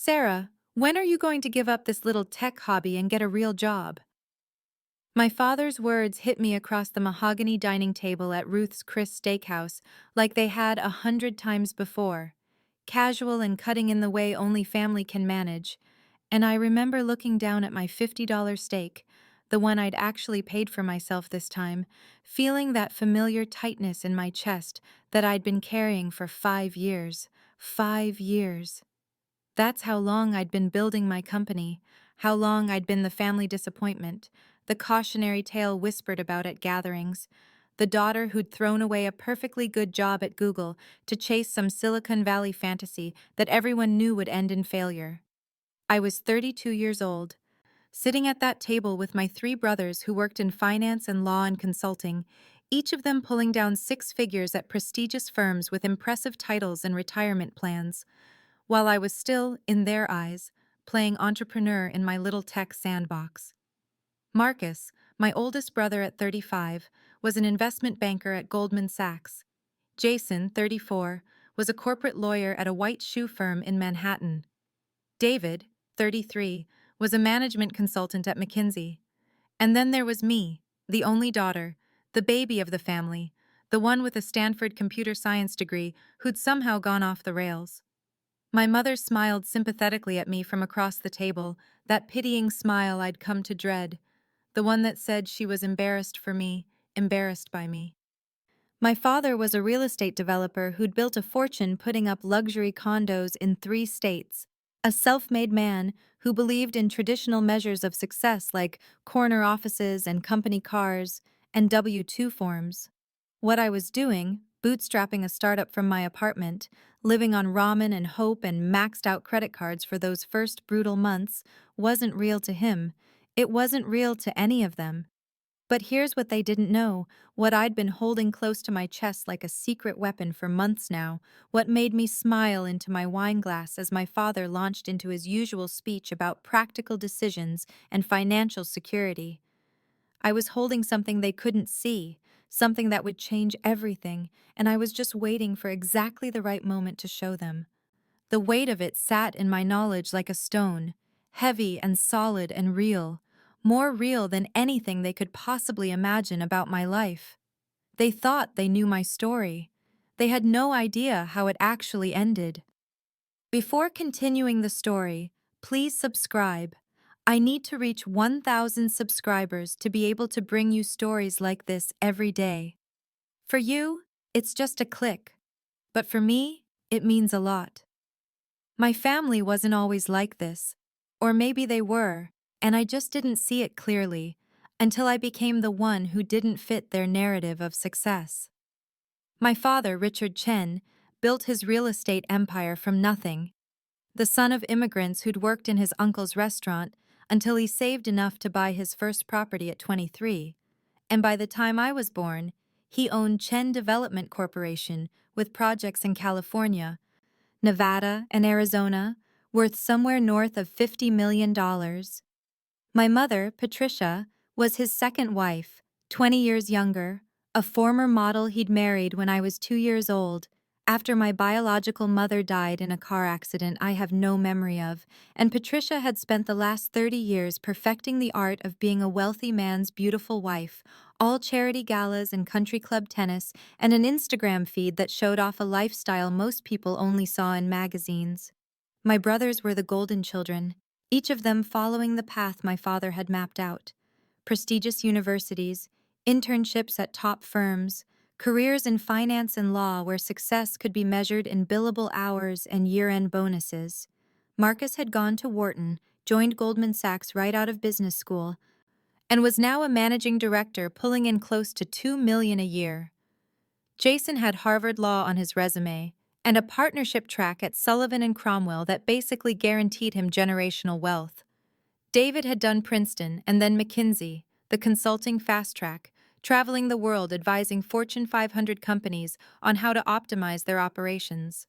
Sarah, when are you going to give up this little tech hobby and get a real job? My father's words hit me across the mahogany dining table at Ruth's Chris Steakhouse like they had 100 times before, casual and cutting in the way only family can manage, and I remember looking down at my $50 steak, the one I'd actually paid for myself this time, feeling that familiar tightness in my chest that I'd been carrying for 5 years. 5 years. That's how long I'd been building my company, how long I'd been the family disappointment, the cautionary tale whispered about at gatherings, the daughter who'd thrown away a perfectly good job at Google to chase some Silicon Valley fantasy that everyone knew would end in failure. I was 32 years old, sitting at that table with my three brothers who worked in finance and law and consulting, each of them pulling down six figures at prestigious firms with impressive titles and retirement plans, while I was still, in their eyes, playing entrepreneur in my little tech sandbox. Marcus, my oldest brother at 35, was an investment banker at Goldman Sachs. Jason, 34, was a corporate lawyer at a white shoe firm in Manhattan. David, 33, was a management consultant at McKinsey. And then there was me, the only daughter, the baby of the family, the one with a Stanford computer science degree who'd somehow gone off the rails. My mother smiled sympathetically at me from across the table, that pitying smile I'd come to dread, the one that said she was embarrassed for me, embarrassed by me. My father was a real estate developer who'd built a fortune putting up luxury condos in 3 states, a self-made man who believed in traditional measures of success like corner offices and company cars and W-2 forms. What I was doing, bootstrapping a startup from my apartment, living on ramen and hope and maxed out credit cards for those first brutal months, wasn't real to him. It wasn't real to any of them. But here's what they didn't know, what I'd been holding close to my chest like a secret weapon for months now, what made me smile into my wine glass as my father launched into his usual speech about practical decisions and financial security. I was holding something they couldn't see, something that would change everything, and I was just waiting for exactly the right moment to show them. The weight of it sat in my knowledge like a stone, heavy and solid and real, more real than anything they could possibly imagine about my life. They thought they knew my story. They had no idea how it actually ended. Before continuing the story, please subscribe. I need to reach 1,000 subscribers to be able to bring you stories like this every day. For you, it's just a click. But for me, it means a lot. My family wasn't always like this, or maybe they were, and I just didn't see it clearly until I became the one who didn't fit their narrative of success. My father, Richard Chen, built his real estate empire from nothing, the son of immigrants who'd worked in his uncle's restaurant until he saved enough to buy his first property at 23, and by the time I was born, he owned Chen Development Corporation with projects in California, Nevada, and Arizona, worth somewhere north of $50 million. My mother, Patricia, was his second wife, 20 years younger, a former model he'd married when I was 2 years old, after my biological mother died in a car accident I have no memory of, and Patricia had spent the last 30 years perfecting the art of being a wealthy man's beautiful wife, all charity galas and country club tennis, and an Instagram feed that showed off a lifestyle most people only saw in magazines. My brothers were the golden children, each of them following the path my father had mapped out. Prestigious universities, internships at top firms, careers in finance and law where success could be measured in billable hours and year-end bonuses. Marcus had gone to Wharton, joined Goldman Sachs right out of business school, and was now a managing director pulling in close to $2 million a year. Jason had Harvard Law on his resume, and a partnership track at Sullivan and Cromwell that basically guaranteed him generational wealth. David had done Princeton and then McKinsey, the consulting fast track, traveling the world advising Fortune 500 companies on how to optimize their operations.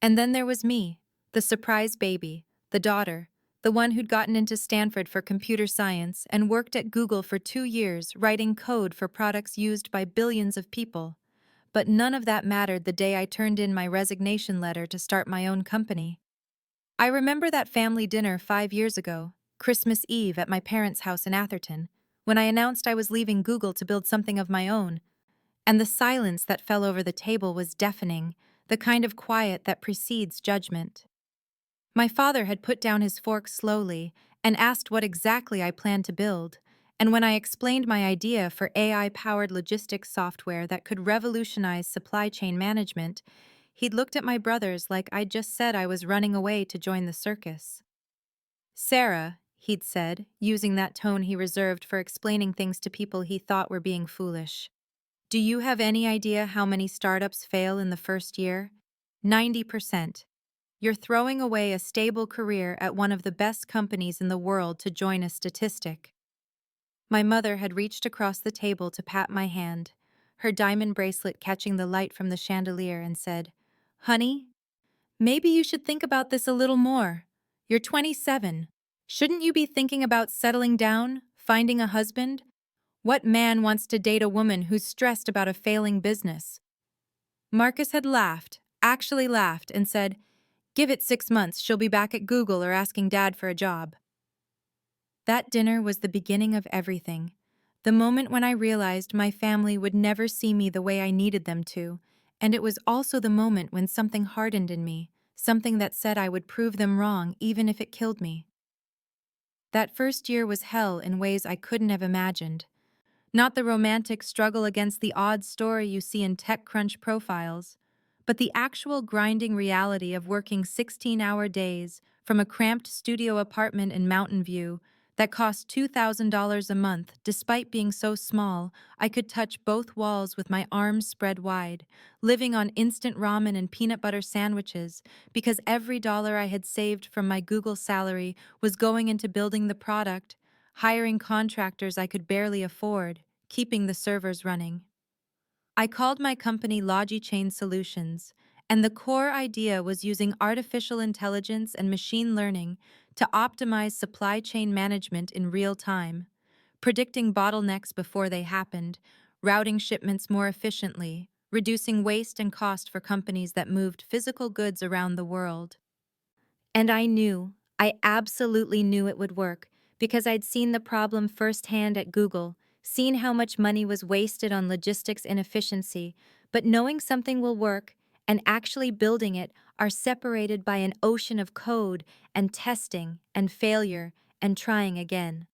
And then there was me, the surprise baby, the daughter, the one who'd gotten into Stanford for computer science and worked at Google for 2 years writing code for products used by billions of people. But none of that mattered the day I turned in my resignation letter to start my own company. I remember that family dinner 5 years ago, Christmas Eve at my parents' house in Atherton, when I announced I was leaving Google to build something of my own, and the silence that fell over the table was deafening, the kind of quiet that precedes judgment. My father had put down his fork slowly and asked what exactly I planned to build, and when I explained my idea for AI-powered logistics software that could revolutionize supply chain management, he'd looked at my brothers like I'd just said I was running away to join the circus. Sarah, he'd said, using that tone he reserved for explaining things to people he thought were being foolish. Do you have any idea how many startups fail in the first year? 90%. You're throwing away a stable career at one of the best companies in the world to join a statistic. My mother had reached across the table to pat my hand, her diamond bracelet catching the light from the chandelier, and said, "Honey, maybe you should think about this a little more. You're 27. Shouldn't you be thinking about settling down, finding a husband? What man wants to date a woman who's stressed about a failing business?" Marcus had laughed, actually laughed, and said, "Give it 6 months, she'll be back at Google or asking Dad for a job." That dinner was the beginning of everything. The moment when I realized my family would never see me the way I needed them to, and it was also the moment when something hardened in me, something that said I would prove them wrong even if it killed me. That first year was hell in ways I couldn't have imagined. Not the romantic struggle against the odds story you see in TechCrunch profiles, but the actual grinding reality of working 16-hour days from a cramped studio apartment in Mountain View that cost $2,000 a month. Despite being so small, I could touch both walls with my arms spread wide, living on instant ramen and peanut butter sandwiches, because every dollar I had saved from my Google salary was going into building the product, hiring contractors I could barely afford, keeping the servers running. I called my company LogiChain Solutions, and the core idea was using artificial intelligence and machine learning to optimize supply chain management in real time, predicting bottlenecks before they happened, routing shipments more efficiently, reducing waste and cost for companies that moved physical goods around the world. And I absolutely knew it would work, because I'd seen the problem firsthand at Google, seen how much money was wasted on logistics inefficiency, but knowing something will work and actually building it are separated by an ocean of code and testing and failure and trying again.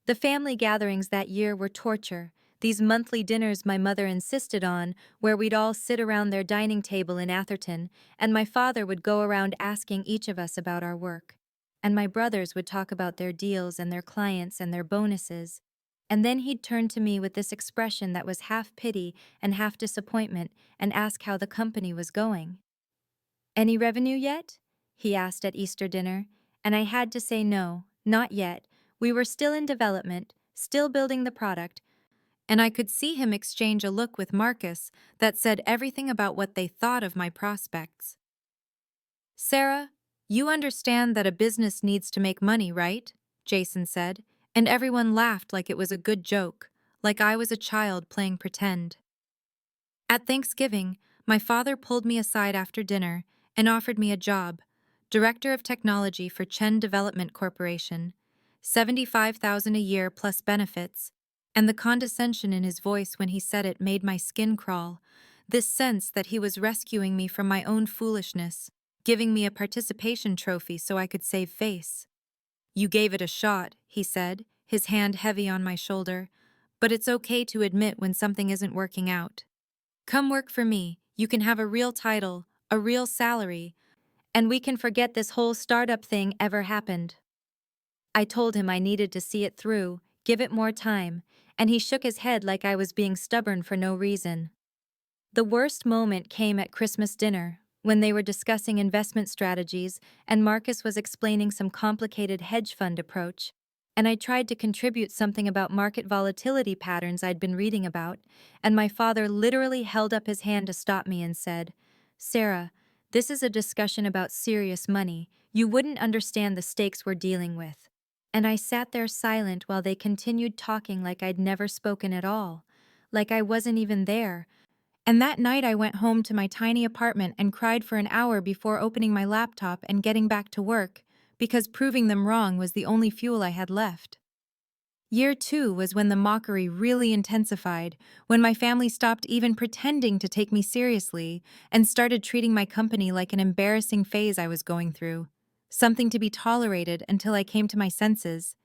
The family gatherings that year were torture. These monthly dinners my mother insisted on, where we'd all sit around their dining table in Atherton, and my father would go around asking each of us about our work. And my brothers would talk about their deals and their clients and their bonuses. And then he'd turn to me with this expression that was half pity and half disappointment and ask how the company was going. "Any revenue yet?" he asked at Easter dinner, and I had to say no, not yet. We were still in development, still building the product, and I could see him exchange a look with Marcus that said everything about what they thought of my prospects. "Sarah, you understand that a business needs to make money, right?" Jason said, and everyone laughed like it was a good joke, like I was a child playing pretend. At Thanksgiving, my father pulled me aside after dinner and offered me a job, Director of Technology for Chen Development Corporation, $75,000 a year plus benefits, and the condescension in his voice when he said it made my skin crawl, this sense that he was rescuing me from my own foolishness, giving me a participation trophy so I could save face. "You gave it a shot," he said, his hand heavy on my shoulder, "but it's okay to admit when something isn't working out. Come work for me, you can have a real title, a real salary, and we can forget this whole startup thing ever happened." I told him I needed to see it through, give it more time, and he shook his head like I was being stubborn for no reason. The worst moment came at Christmas dinner, when they were discussing investment strategies and Marcus was explaining some complicated hedge fund approach, and I tried to contribute something about market volatility patterns I'd been reading about, and my father literally held up his hand to stop me and said, "Sarah, this is a discussion about serious money. You wouldn't understand the stakes we're dealing with." And I sat there silent while they continued talking like I'd never spoken at all, like I wasn't even there, And that night I went home to my tiny apartment and cried for an hour before opening my laptop and getting back to work, because proving them wrong was the only fuel I had left. Year 2 was when the mockery really intensified, when my family stopped even pretending to take me seriously and started treating my company like an embarrassing phase I was going through, something to be tolerated until I came to my senses.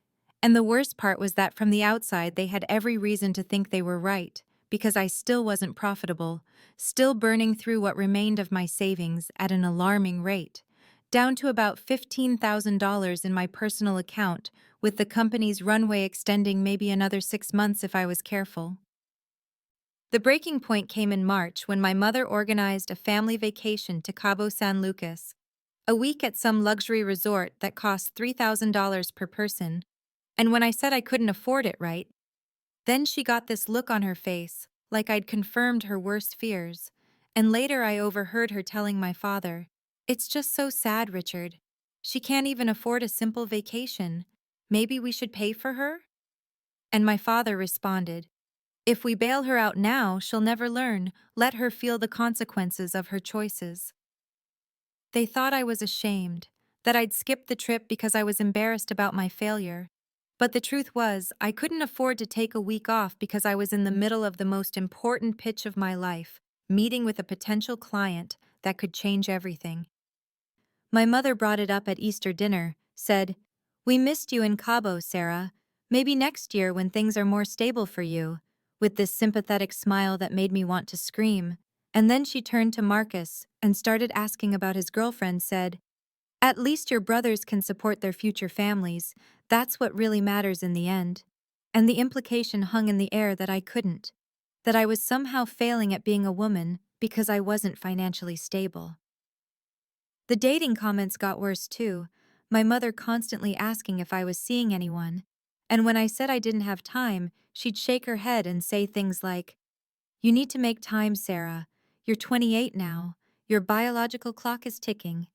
And the worst part was that from the outside they had every reason to think they were right, because I still wasn't profitable, still burning through what remained of my savings at an alarming rate, down to about $15,000 in my personal account, with the company's runway extending maybe another 6 months if I was careful. The breaking point came in March when my mother organized a family vacation to Cabo San Lucas, a week at some luxury resort that cost $3,000 per person, and when I said I couldn't afford it, right, then she got this look on her face, like I'd confirmed her worst fears, and later I overheard her telling my father, "It's just so sad, Richard. She can't even afford a simple vacation. Maybe we should pay for her?" And my father responded, "If we bail her out now, she'll never learn. Let her feel the consequences of her choices." They thought I was ashamed, that I'd skipped the trip because I was embarrassed about my failure. But the truth was, I couldn't afford to take a week off because I was in the middle of the most important pitch of my life, meeting with a potential client that could change everything. My mother brought it up at Easter dinner, said, "We missed you in Cabo, Sarah. Maybe next year when things are more stable for you," with this sympathetic smile that made me want to scream. And then she turned to Marcus and started asking about his girlfriend, said, "At least your brothers can support their future families. That's what really matters in the end." And the implication hung in the air that I couldn't, that I was somehow failing at being a woman because I wasn't financially stable. The dating comments got worse too, my mother constantly asking if I was seeing anyone. And when I said I didn't have time, she'd shake her head and say things like, "You need to make time, Sarah. You're 28 now. Your biological clock is ticking."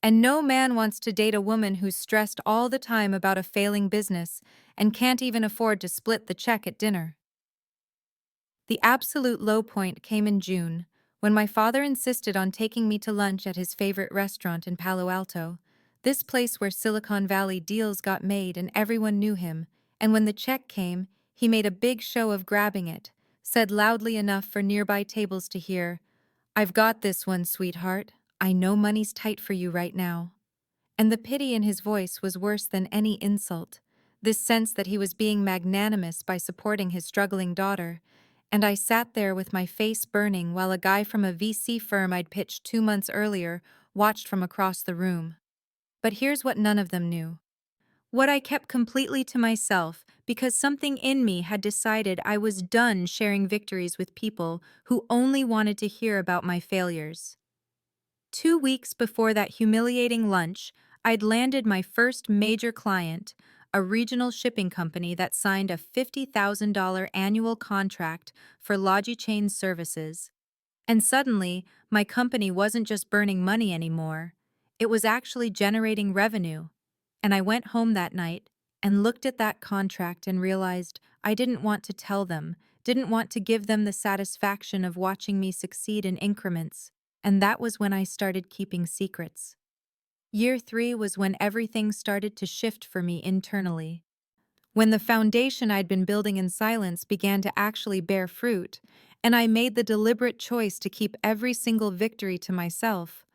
And no man wants to date a woman who's stressed all the time about a failing business and can't even afford to split the check at dinner. The absolute low point came in June, when my father insisted on taking me to lunch at his favorite restaurant in Palo Alto, this place where Silicon Valley deals got made and everyone knew him, and when the check came, he made a big show of grabbing it, said loudly enough for nearby tables to hear, "I've got this one, sweetheart. I know money's tight for you right now." And the pity in his voice was worse than any insult, this sense that he was being magnanimous by supporting his struggling daughter, and I sat there with my face burning while a guy from a VC firm I'd pitched 2 months earlier watched from across the room. But here's what none of them knew. What I kept completely to myself because something in me had decided I was done sharing victories with people who only wanted to hear about my failures. 2 weeks before that humiliating lunch, I'd landed my first major client, a regional shipping company that signed a $50,000 annual contract for Logichain services. And suddenly, my company wasn't just burning money anymore. It was actually generating revenue. And I went home that night and looked at that contract and realized I didn't want to tell them, didn't want to give them the satisfaction of watching me succeed in increments. And that was when I started keeping secrets. Year 3 was when everything started to shift for me internally. When the foundation I'd been building in silence began to actually bear fruit, and I made the deliberate choice to keep every single victory to myself,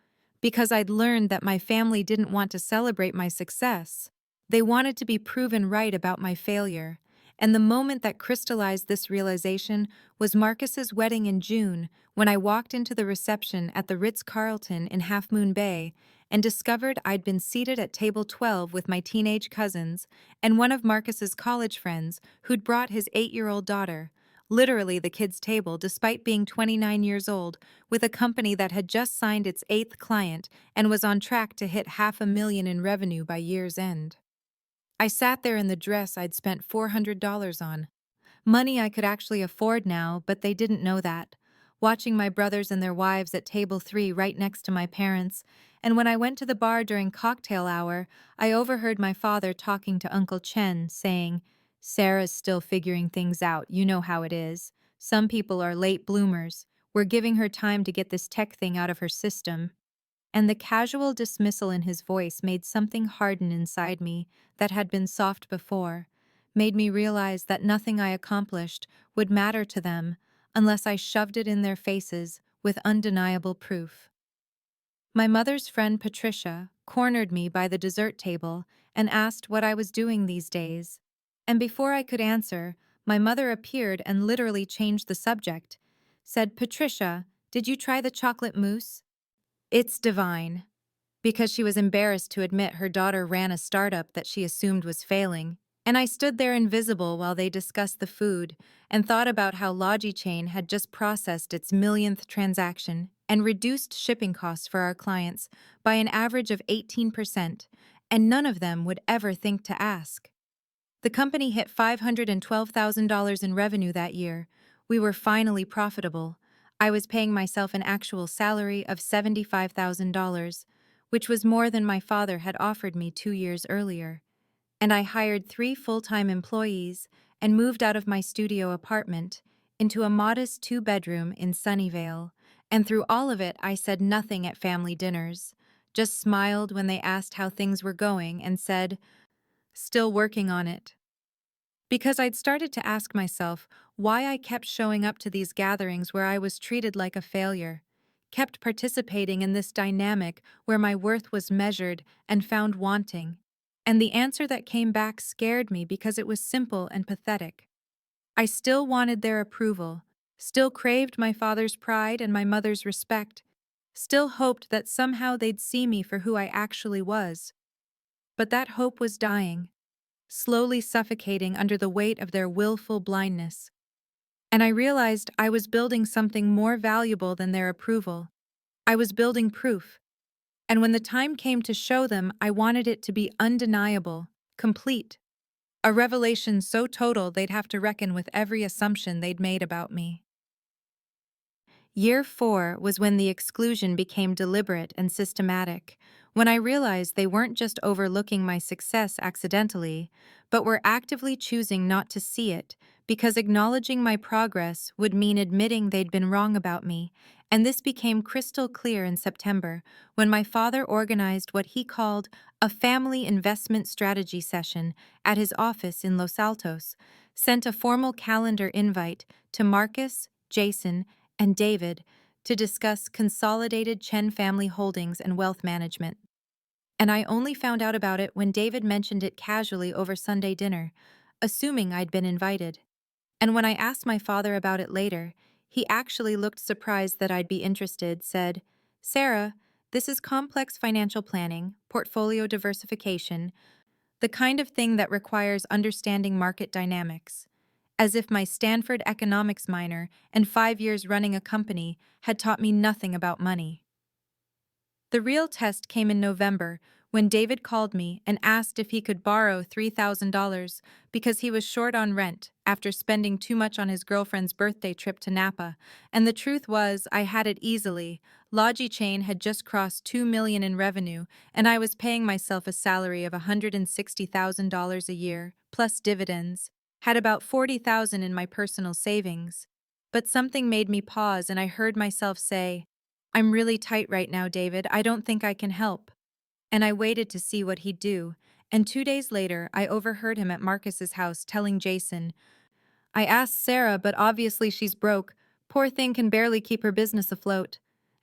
because I'd learned that my family didn't want to celebrate my success. They wanted to be proven right about my failure, and the moment that crystallized this realization was Marcus's wedding in June, when I walked into the reception at the Ritz-Carlton in Half Moon Bay and discovered I'd been seated at table 12 with my teenage cousins and one of Marcus's college friends who'd brought his 8-year-old daughter, literally the kids' table despite being 29 years old, with a company that had just signed its 8th client and was on track to hit $500,000 in revenue by year's end. I sat there in the dress I'd spent $400 on. Money I could actually afford now, but they didn't know that. Watching my brothers and their wives at table 3 right next to my parents, and when I went to the bar during cocktail hour, I overheard my father talking to Uncle Chen, saying, "Sarah's still figuring things out, you know how it is. Some people are late bloomers. We're giving her time to get this tech thing out of her system. And the casual dismissal in his voice made something harden inside me that had been soft before, made me realize that nothing I accomplished would matter to them unless I shoved it in their faces with undeniable proof. My mother's friend Patricia cornered me by the dessert table and asked what I was doing these days. And before I could answer, my mother appeared and literally changed the subject. Said, "Patricia, did you try the chocolate mousse? It's divine." Because she was embarrassed to admit her daughter ran a startup that she assumed was failing. And I stood there invisible while they discussed the food and thought about how LogiChain had just processed its millionth transaction and reduced shipping costs for our clients by an average of 18%, and none of them would ever think to ask. The company hit $512,000 in revenue that year. We were finally profitable. I was paying myself an actual salary of $75,000, which was more than my father had offered me 2 years earlier. And I hired 3 full-time employees and moved out of my studio apartment into a modest 2-bedroom in Sunnyvale. And through all of it, I said nothing at family dinners, just smiled when they asked how things were going and said, "Still working on it." Because I'd started to ask myself why I kept showing up to these gatherings where I was treated like a failure, kept participating in this dynamic where my worth was measured and found wanting. And the answer that came back scared me because it was simple and pathetic. I still wanted their approval, still craved my father's pride and my mother's respect, still hoped that somehow they'd see me for who I actually was. But that hope was dying, slowly suffocating under the weight of their willful blindness. And I realized I was building something more valuable than their approval. I was building proof. And when the time came to show them, I wanted it to be undeniable, complete. A revelation so total they'd have to reckon with every assumption they'd made about me. Year 4 was when the exclusion became deliberate and systematic, when I realized they weren't just overlooking my success accidentally, but were actively choosing not to see it, because acknowledging my progress would mean admitting they'd been wrong about me, and this became crystal clear in September, when my father organized what he called a family investment strategy session at his office in Los Altos, sent a formal calendar invite to Marcus, Jason, and David to discuss consolidated Chen family holdings and wealth management. And I only found out about it when David mentioned it casually over Sunday dinner, assuming I'd been invited. And when I asked my father about it later, he actually looked surprised that I'd be interested, said, "Sarah, this is complex financial planning, portfolio diversification, the kind of thing that requires understanding market dynamics." As if my Stanford economics minor and 5 years running a company had taught me nothing about money. The real test came in November when David called me and asked if he could borrow $3,000 because he was short on rent after spending too much on his girlfriend's birthday trip to Napa. And the truth was, I had it easily. LogiChain had just crossed $2 million in revenue, and I was paying myself a salary of $160,000 a year, plus dividends, had about $40,000 in my personal savings. But something made me pause, and I heard myself say, "I'm really tight right now, David. I don't think I can help." And I waited to see what he'd do, and 2 days later, I overheard him at Marcus's house telling Jason, "I asked Sarah, but obviously she's broke. Poor thing can barely keep her business afloat."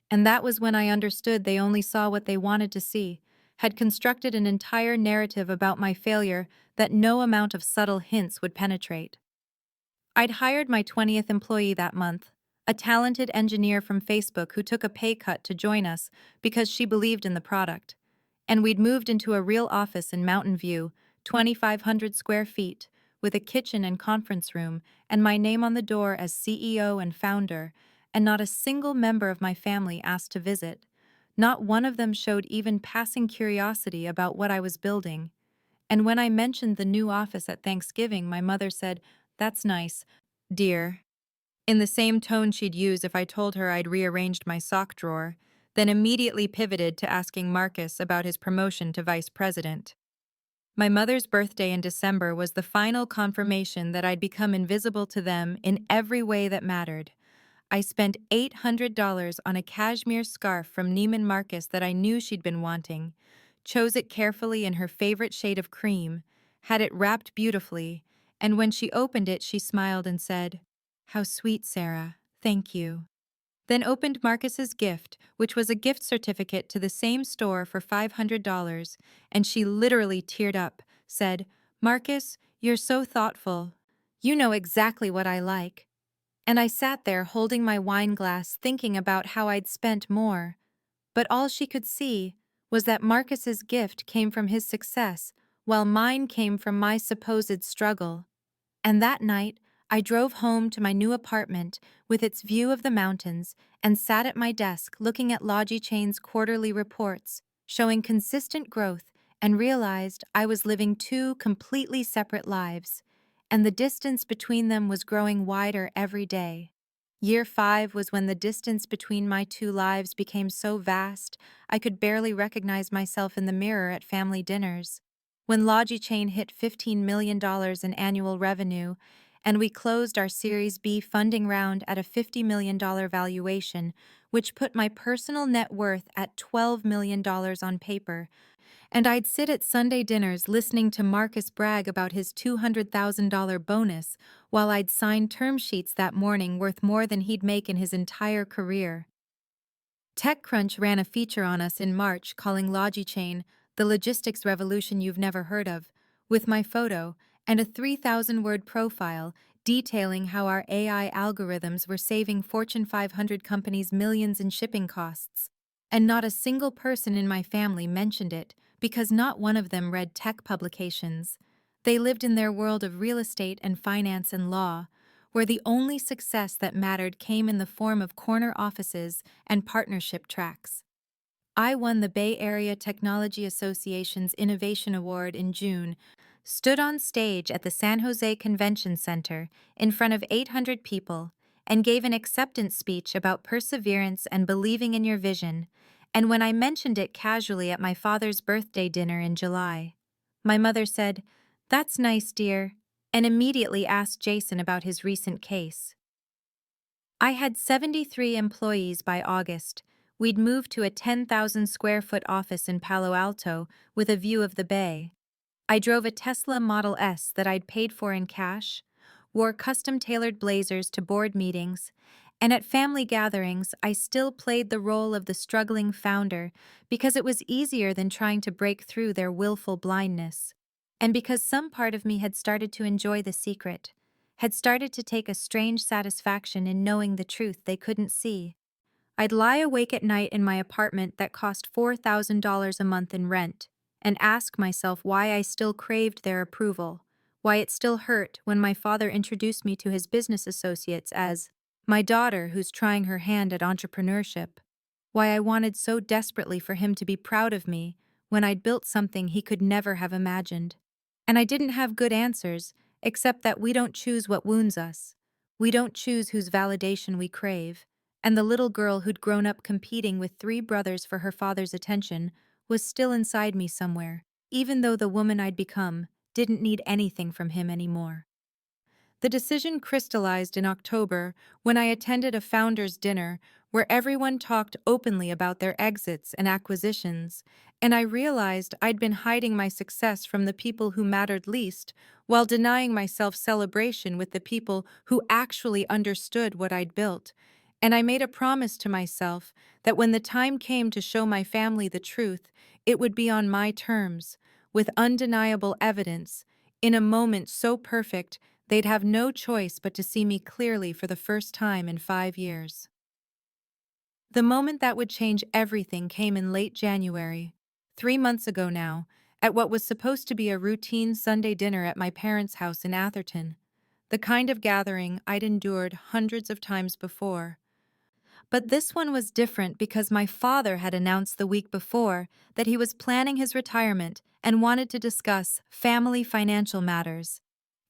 And that was when I understood they only saw what they wanted to see, had constructed an entire narrative about my failure that no amount of subtle hints would penetrate. I'd hired my 20th employee that month, a talented engineer from Facebook who took a pay cut to join us because she believed in the product. And we'd moved into a real office in Mountain View, 2,500 square feet, with a kitchen and conference room, and my name on the door as CEO and founder, and not a single member of my family asked to visit. Not one of them showed even passing curiosity about what I was building. And when I mentioned the new office at Thanksgiving, my mother said, "That's nice, dear," in the same tone she'd use if I told her I'd rearranged my sock drawer, then immediately pivoted to asking Marcus about his promotion to vice president. My mother's birthday in December was the final confirmation that I'd become invisible to them in every way that mattered. I spent $800 on a cashmere scarf from Neiman Marcus that I knew she'd been wanting, chose it carefully in her favorite shade of cream, had it wrapped beautifully, and when she opened it, she smiled and said, "How sweet, Sarah. Thank you." Then opened Marcus's gift, which was a gift certificate to the same store for $500, and she literally teared up, said, "Marcus, you're so thoughtful. You know exactly what I like." And I sat there holding my wine glass thinking about how I'd spent more. But all she could see was that Marcus's gift came from his success, while mine came from my supposed struggle. And that night, I drove home to my new apartment with its view of the mountains and sat at my desk looking at Chain's quarterly reports, showing consistent growth, and realized I was living two completely separate lives, and the distance between them was growing wider every day. Year 5 was when the distance between my two lives became so vast I could barely recognize myself in the mirror at family dinners. When Chain hit $15 million in annual revenue, and we closed our Series B funding round at a $50 million valuation, which put my personal net worth at $12 million on paper, and I'd sit at Sunday dinners listening to Marcus brag about his $200,000 bonus while I'd sign term sheets that morning worth more than he'd make in his entire career. TechCrunch ran a feature on us in March calling Chain "The Logistics Revolution You've Never Heard of," with my photo and a 3,000-word profile detailing how our AI algorithms were saving Fortune 500 companies millions in shipping costs. And not a single person in my family mentioned it, because not one of them read tech publications. They lived in their world of real estate and finance and law, where the only success that mattered came in the form of corner offices and partnership tracks. I won the Bay Area Technology Association's Innovation Award in June, stood on stage at the San Jose Convention Center in front of 800 people, and gave an acceptance speech about perseverance and believing in your vision, and when I mentioned it casually at my father's birthday dinner in July, my mother said, "That's nice, dear," and immediately asked Jason about his recent case. I had 73 employees by August. We'd moved to a 10,000 square foot office in Palo Alto with a view of the bay. I drove a Tesla Model S that I'd paid for in cash, wore custom-tailored blazers to board meetings, and at family gatherings I still played the role of the struggling founder because it was easier than trying to break through their willful blindness. And because some part of me had started to enjoy the secret, had started to take a strange satisfaction in knowing the truth they couldn't see. I'd lie awake at night in my apartment that cost $4,000 a month in rent and ask myself why I still craved their approval, why it still hurt when my father introduced me to his business associates as my daughter who's trying her hand at entrepreneurship, why I wanted so desperately for him to be proud of me when I'd built something he could never have imagined. And I didn't have good answers, except that we don't choose what wounds us. We don't choose whose validation we crave. And the little girl who'd grown up competing with 3 brothers for her father's attention was still inside me somewhere, even though the woman I'd become didn't need anything from him anymore. The decision crystallized in October when I attended a founders' dinner where everyone talked openly about their exits and acquisitions, and I realized I'd been hiding my success from the people who mattered least while denying myself celebration with the people who actually understood what I'd built. And I made a promise to myself that when the time came to show my family the truth, it would be on my terms, with undeniable evidence, in a moment so perfect they'd have no choice but to see me clearly for the first time in 5 years. The moment that would change everything came in late January, 3 months ago now, at what was supposed to be a routine Sunday dinner at my parents' house in Atherton, the kind of gathering I'd endured hundreds of times before. But this one was different because my father had announced the week before that he was planning his retirement and wanted to discuss family financial matters.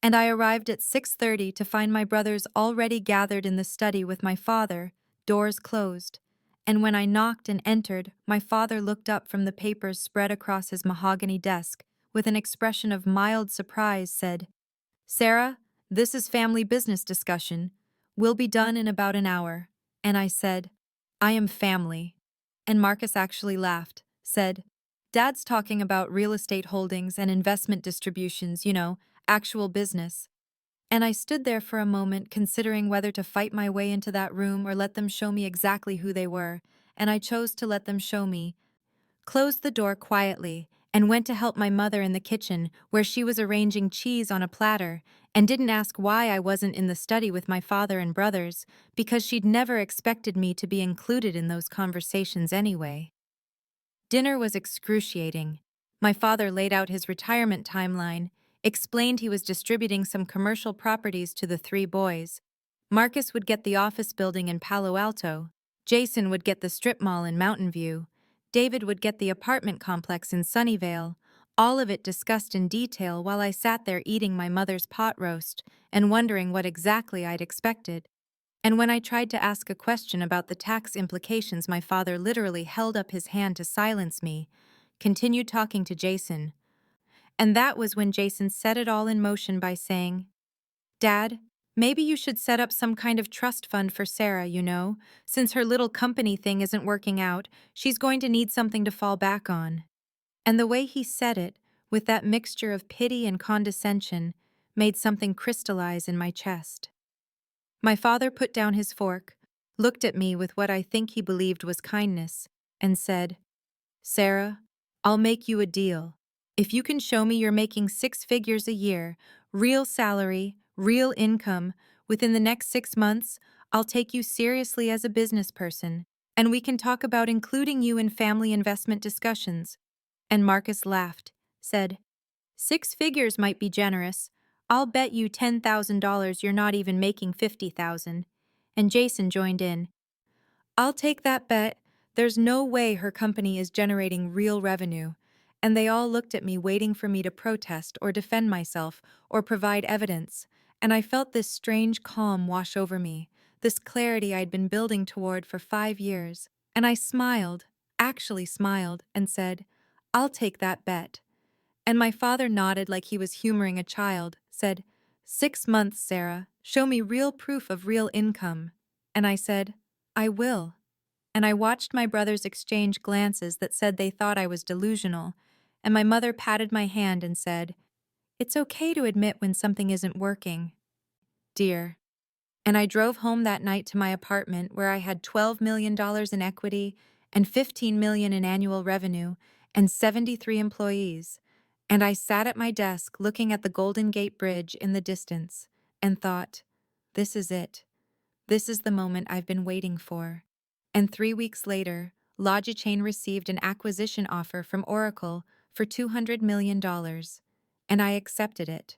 And I arrived at 6:30 to find my brothers already gathered in the study with my father, doors closed. And when I knocked and entered, my father looked up from the papers spread across his mahogany desk with an expression of mild surprise, said, "Sarah, this is family business discussion. "We'll be done in about an hour." And I said, "I am family." And Marcus actually laughed, said, "Dad's talking about real estate holdings and investment distributions, actual business." And I stood there for a moment considering whether to fight my way into that room or let them show me exactly who they were, and I chose to let them show me. Closed the door quietly, and went to help my mother in the kitchen where she was arranging cheese on a platter, and didn't ask why I wasn't in the study with my father and brothers, because she'd never expected me to be included in those conversations anyway. Dinner was excruciating. My father laid out his retirement timeline, explained he was distributing some commercial properties to the three boys. Marcus would get the office building in Palo Alto, Jason would get the strip mall in Mountain View, David would get the apartment complex in Sunnyvale, all of it discussed in detail while I sat there eating my mother's pot roast and wondering what exactly I'd expected. And when I tried to ask a question about the tax implications, my father literally held up his hand to silence me, continued talking to Jason. And that was when Jason set it all in motion by saying, "Dad, maybe you should set up some kind of trust fund for Sarah, since her little company thing isn't working out, she's going to need something to fall back on." And the way he said it, with that mixture of pity and condescension, made something crystallize in my chest. My father put down his fork, looked at me with what I think he believed was kindness, and said, "Sarah, I'll make you a deal. If you can show me you're making 6 figures a year, real salary, real income, within the next 6 months, I'll take you seriously as a business person, and we can talk about including you in family investment discussions." And Marcus laughed, said, "6 figures might be generous. I'll bet you $10,000 you're not even making 50,000." And Jason joined in. "I'll take that bet. There's no way her company is generating real revenue." And they all looked at me waiting for me to protest or defend myself or provide evidence. And I felt this strange calm wash over me, this clarity I'd been building toward for 5 years. And I smiled, actually smiled, and said, "I'll take that bet." And my father nodded like he was humoring a child, said, "6 months, Sarah. Show me real proof of real income." And I said, "I will." And I watched my brothers exchange glances that said they thought I was delusional, and my mother patted my hand and said, "It's okay to admit when something isn't working, dear." And I drove home that night to my apartment where I had $12 million in equity and $15 million in annual revenue and 73 employees. And I sat at my desk looking at the Golden Gate Bridge in the distance and thought, this is it. This is the moment I've been waiting for. And 3 weeks later, Logichain received an acquisition offer from Oracle for $200 million, and I accepted it.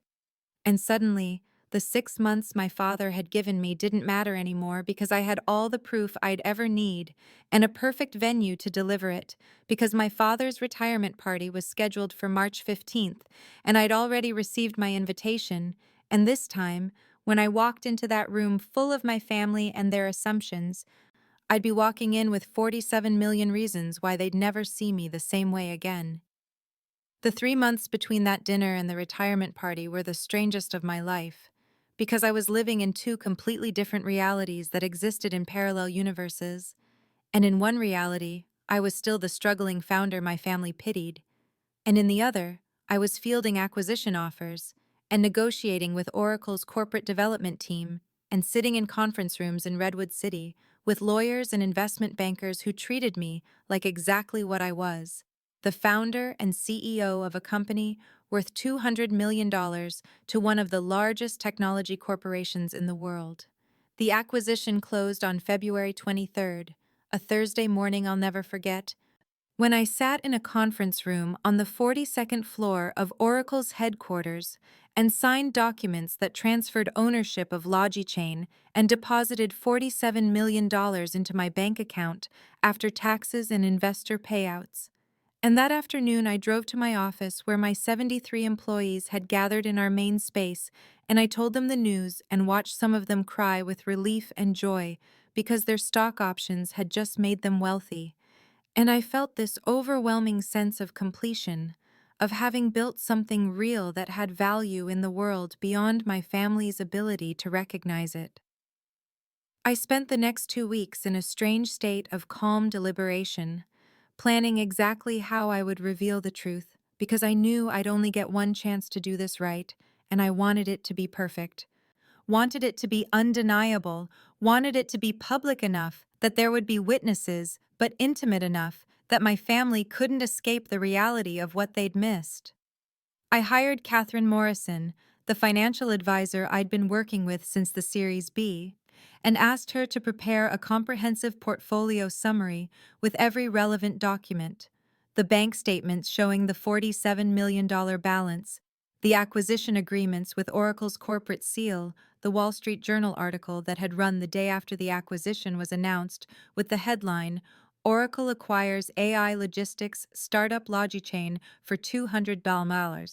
And suddenly, the 6 months my father had given me didn't matter anymore because I had all the proof I'd ever need and a perfect venue to deliver it, because my father's retirement party was scheduled for March 15th, and I'd already received my invitation, and this time, when I walked into that room full of my family and their assumptions, I'd be walking in with 47 million reasons why they'd never see me the same way again. The 3 months between that dinner and the retirement party were the strangest of my life, because I was living in two completely different realities that existed in parallel universes, and in one reality, I was still the struggling founder my family pitied, and in the other, I was fielding acquisition offers and negotiating with Oracle's corporate development team and sitting in conference rooms in Redwood City with lawyers and investment bankers who treated me like exactly what I was, the founder and CEO of a company worth $200 million to one of the largest technology corporations in the world. The acquisition closed on February 23rd, a Thursday morning I'll never forget, when I sat in a conference room on the 42nd floor of Oracle's headquarters and signed documents that transferred ownership of Logichain and deposited $47 million into my bank account after taxes and investor payouts. And that afternoon I drove to my office where my 73 employees had gathered in our main space, and I told them the news and watched some of them cry with relief and joy because their stock options had just made them wealthy. And I felt this overwhelming sense of completion, of having built something real that had value in the world beyond my family's ability to recognize it. I spent the next 2 weeks in a strange state of calm deliberation, planning exactly how I would reveal the truth, because I knew I'd only get one chance to do this right, and I wanted it to be perfect. Wanted it to be undeniable, wanted it to be public enough that there would be witnesses, but intimate enough that my family couldn't escape the reality of what they'd missed. I hired Catherine Morrison, the financial advisor I'd been working with since the Series B, and asked her to prepare a comprehensive portfolio summary with every relevant document: the bank statements showing the $47 million balance, the acquisition agreements with Oracle's corporate seal, the Wall Street Journal article that had run the day after the acquisition was announced with the headline, Oracle acquires AI logistics startup Logichain for $200 million,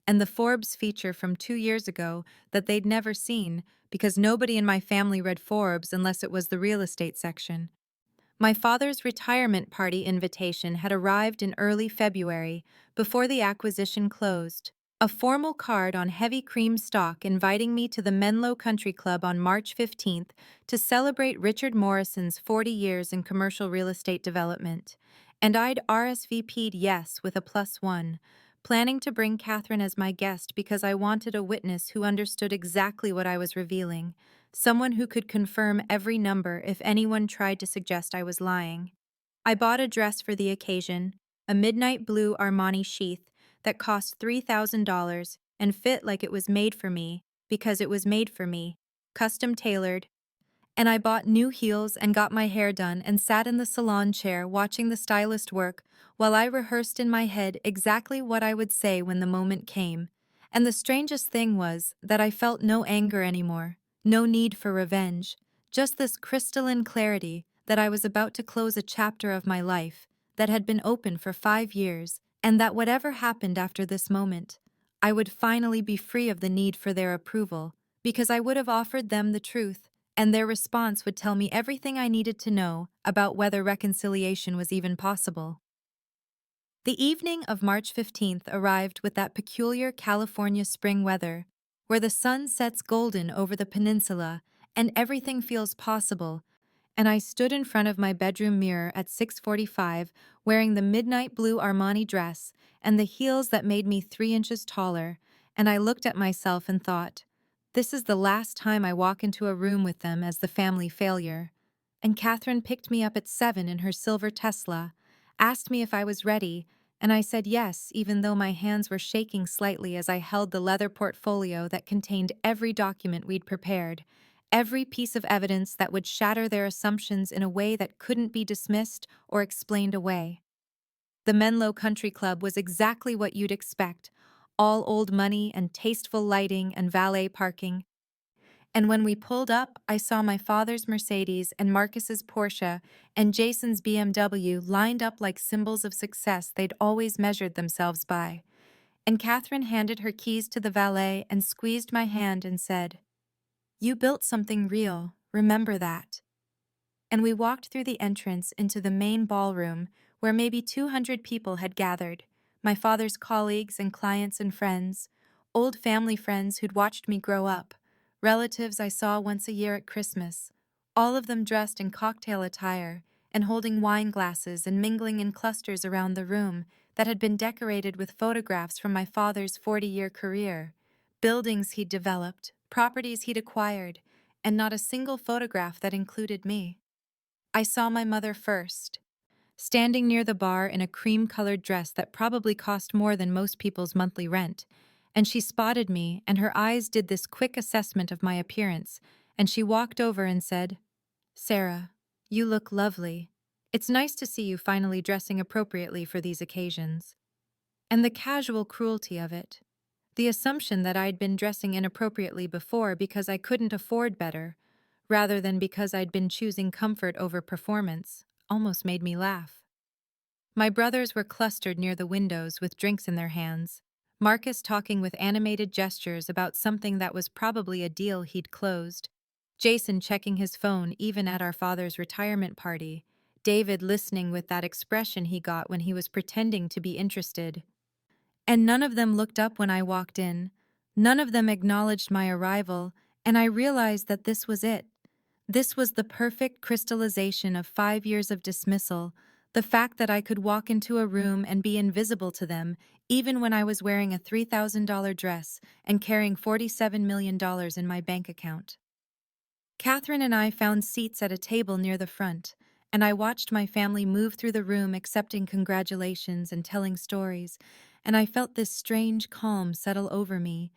and the Forbes feature from 2 years ago that they'd never seen because nobody in my family read Forbes unless it was the real estate section. My father's retirement party invitation had arrived in early February, before the acquisition closed. A formal card on heavy cream stock inviting me to the Menlo Country Club on March 15th to celebrate Richard Morrison's 40 years in commercial real estate development. And I'd RSVP'd yes with a +1, planning to bring Catherine as my guest because I wanted a witness who understood exactly what I was revealing. Someone who could confirm every number if anyone tried to suggest I was lying. I bought a dress for the occasion, a midnight blue Armani sheath that cost $3,000 and fit like it was made for me, because it was made for me, custom tailored, and I bought new heels and got my hair done and sat in the salon chair watching the stylist work while I rehearsed in my head exactly what I would say when the moment came. And the strangest thing was that I felt no anger anymore, no need for revenge, just this crystalline clarity that I was about to close a chapter of my life that had been open for 5 years, and that whatever happened after this moment, I would finally be free of the need for their approval, because I would have offered them the truth, and their response would tell me everything I needed to know about whether reconciliation was even possible. The evening of March 15th arrived with that peculiar California spring weather, where the sun sets golden over the peninsula and everything feels possible, and I stood in front of my bedroom mirror at 6:45 wearing the midnight blue Armani dress and the heels that made me 3 inches taller, and I looked at myself and thought, this is the last time I walk into a room with them as the family failure. And Catherine picked me up at 7 in her silver Tesla, asked me if I was ready, and I said yes, even though my hands were shaking slightly as I held the leather portfolio that contained every document we'd prepared, every piece of evidence that would shatter their assumptions in a way that couldn't be dismissed or explained away. The Menlo Country Club was exactly what you'd expect: all old money and tasteful lighting and valet parking. And when we pulled up, I saw my father's Mercedes and Marcus's Porsche and Jason's BMW lined up like symbols of success they'd always measured themselves by. And Catherine handed her keys to the valet and squeezed my hand and said, "You built something real, remember that." And we walked through the entrance into the main ballroom where maybe 200 people had gathered, my father's colleagues and clients and friends, old family friends who'd watched me grow up, relatives I saw once a year at Christmas, all of them dressed in cocktail attire and holding wine glasses and mingling in clusters around the room that had been decorated with photographs from my father's 40-year career, buildings he'd developed, properties he'd acquired, and not a single photograph that included me. I saw my mother first, standing near the bar in a cream-colored dress that probably cost more than most people's monthly rent, and she spotted me, and her eyes did this quick assessment of my appearance, and she walked over and said, "Sarah, you look lovely. It's nice to see you finally dressing appropriately for these occasions." And the casual cruelty of it, the assumption that I'd been dressing inappropriately before because I couldn't afford better, rather than because I'd been choosing comfort over performance, almost made me laugh. My brothers were clustered near the windows with drinks in their hands, Marcus talking with animated gestures about something that was probably a deal he'd closed, Jason checking his phone even at our father's retirement party, David listening with that expression he got when he was pretending to be interested. And none of them looked up when I walked in. None of them acknowledged my arrival, and I realized that this was it. This was the perfect crystallization of 5 years of dismissal, the fact that I could walk into a room and be invisible to them, even when I was wearing a $3,000 dress and carrying $47 million in my bank account. Catherine and I found seats at a table near the front, and I watched my family move through the room accepting congratulations and telling stories, and I felt this strange calm settle over me,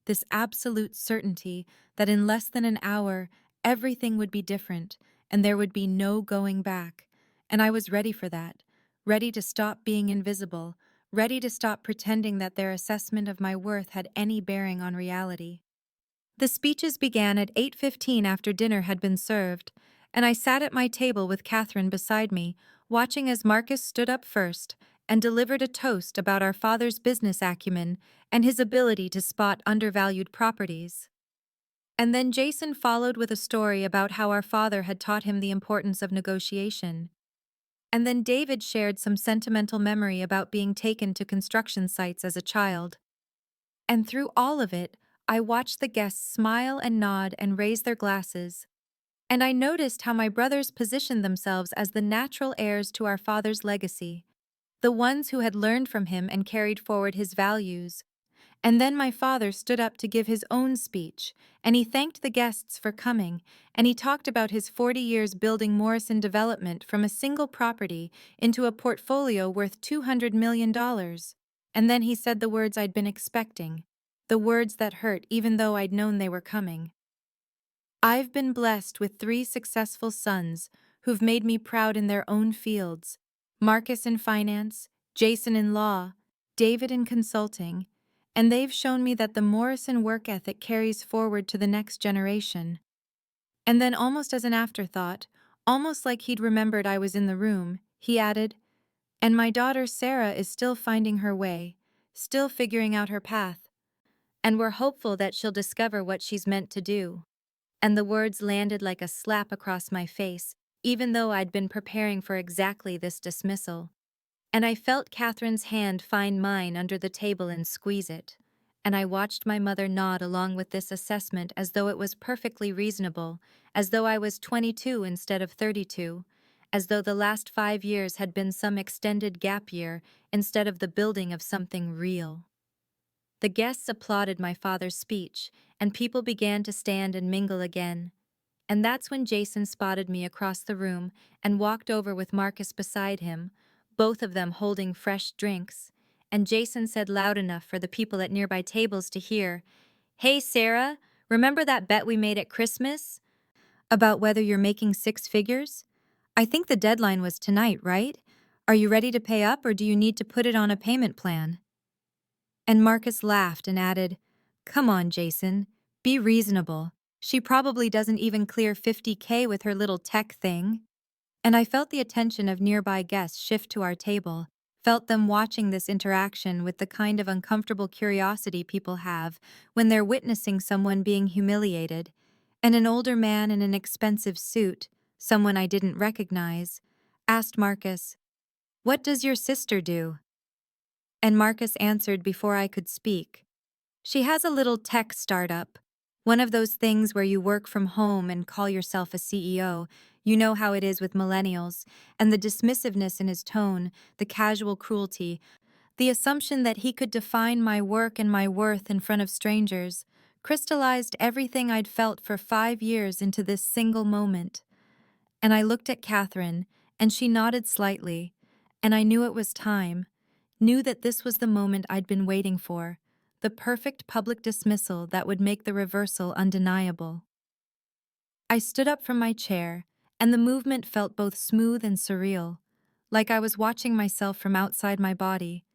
this absolute certainty that in less than an hour everything would be different and there would be no going back. And I was ready for that, ready to stop being invisible, ready to stop pretending that their assessment of my worth had any bearing on reality. The speeches began at 8:15 after dinner had been served, and I sat at my table with Catherine beside me, watching as Marcus stood up first and delivered a toast about our father's business acumen and his ability to spot undervalued properties. And then Jason followed with a story about how our father had taught him the importance of negotiation. And then David shared some sentimental memory about being taken to construction sites as a child. And through all of it, I watched the guests smile and nod and raise their glasses. And I noticed how my brothers positioned themselves as the natural heirs to our father's legacy, the ones who had learned from him and carried forward his values. And then my father stood up to give his own speech, and he thanked the guests for coming, and he talked about his 40 years building Morrison Development from a single property into a portfolio worth $200 million. And then he said the words I'd been expecting, the words that hurt even though I'd known they were coming. I've been blessed with 3 successful sons who've made me proud in their own fields: Marcus in finance, Jason in law, David in consulting, and they've shown me that the Morrison work ethic carries forward to the next generation. And then, almost as an afterthought, almost like he'd remembered I was in the room, he added, "And my daughter Sarah is still finding her way, still figuring out her path, and we're hopeful that she'll discover what she's meant to do." And the words landed like a slap across my face, even though I'd been preparing for exactly this dismissal. And I felt Catherine's hand find mine under the table and squeeze it. And I watched my mother nod along with this assessment as though it was perfectly reasonable, as though I was 22 instead of 32, as though the last 5 years had been some extended gap year instead of the building of something real. The guests applauded my father's speech, and people began to stand and mingle again. And that's when Jason spotted me across the room and walked over with Marcus beside him, both of them holding fresh drinks. And Jason said loud enough for the people at nearby tables to hear, "Hey, Sarah, remember that bet we made at Christmas? About whether you're making 6 figures? I think the deadline was tonight, right? Are you ready to pay up or do you need to put it on a payment plan?" And Marcus laughed and added, "Come on, Jason, be reasonable. She probably doesn't even clear 50K with her little tech thing." And I felt the attention of nearby guests shift to our table, felt them watching this interaction with the kind of uncomfortable curiosity people have when they're witnessing someone being humiliated. And an older man in an expensive suit, someone I didn't recognize, asked Marcus, "What does your sister do?" And Marcus answered before I could speak, "She has a little tech startup. One of those things where you work from home and call yourself a CEO. You know how it is with millennials." And the dismissiveness in his tone, the casual cruelty, the assumption that he could define my work and my worth in front of strangers, crystallized everything I'd felt for 5 years into this single moment. And I looked at Catherine, and she nodded slightly, and I knew it was time, knew that this was the moment I'd been waiting for, the perfect public dismissal that would make the reversal undeniable. I stood up from my chair, and the movement felt both smooth and surreal, like I was watching myself from outside my body,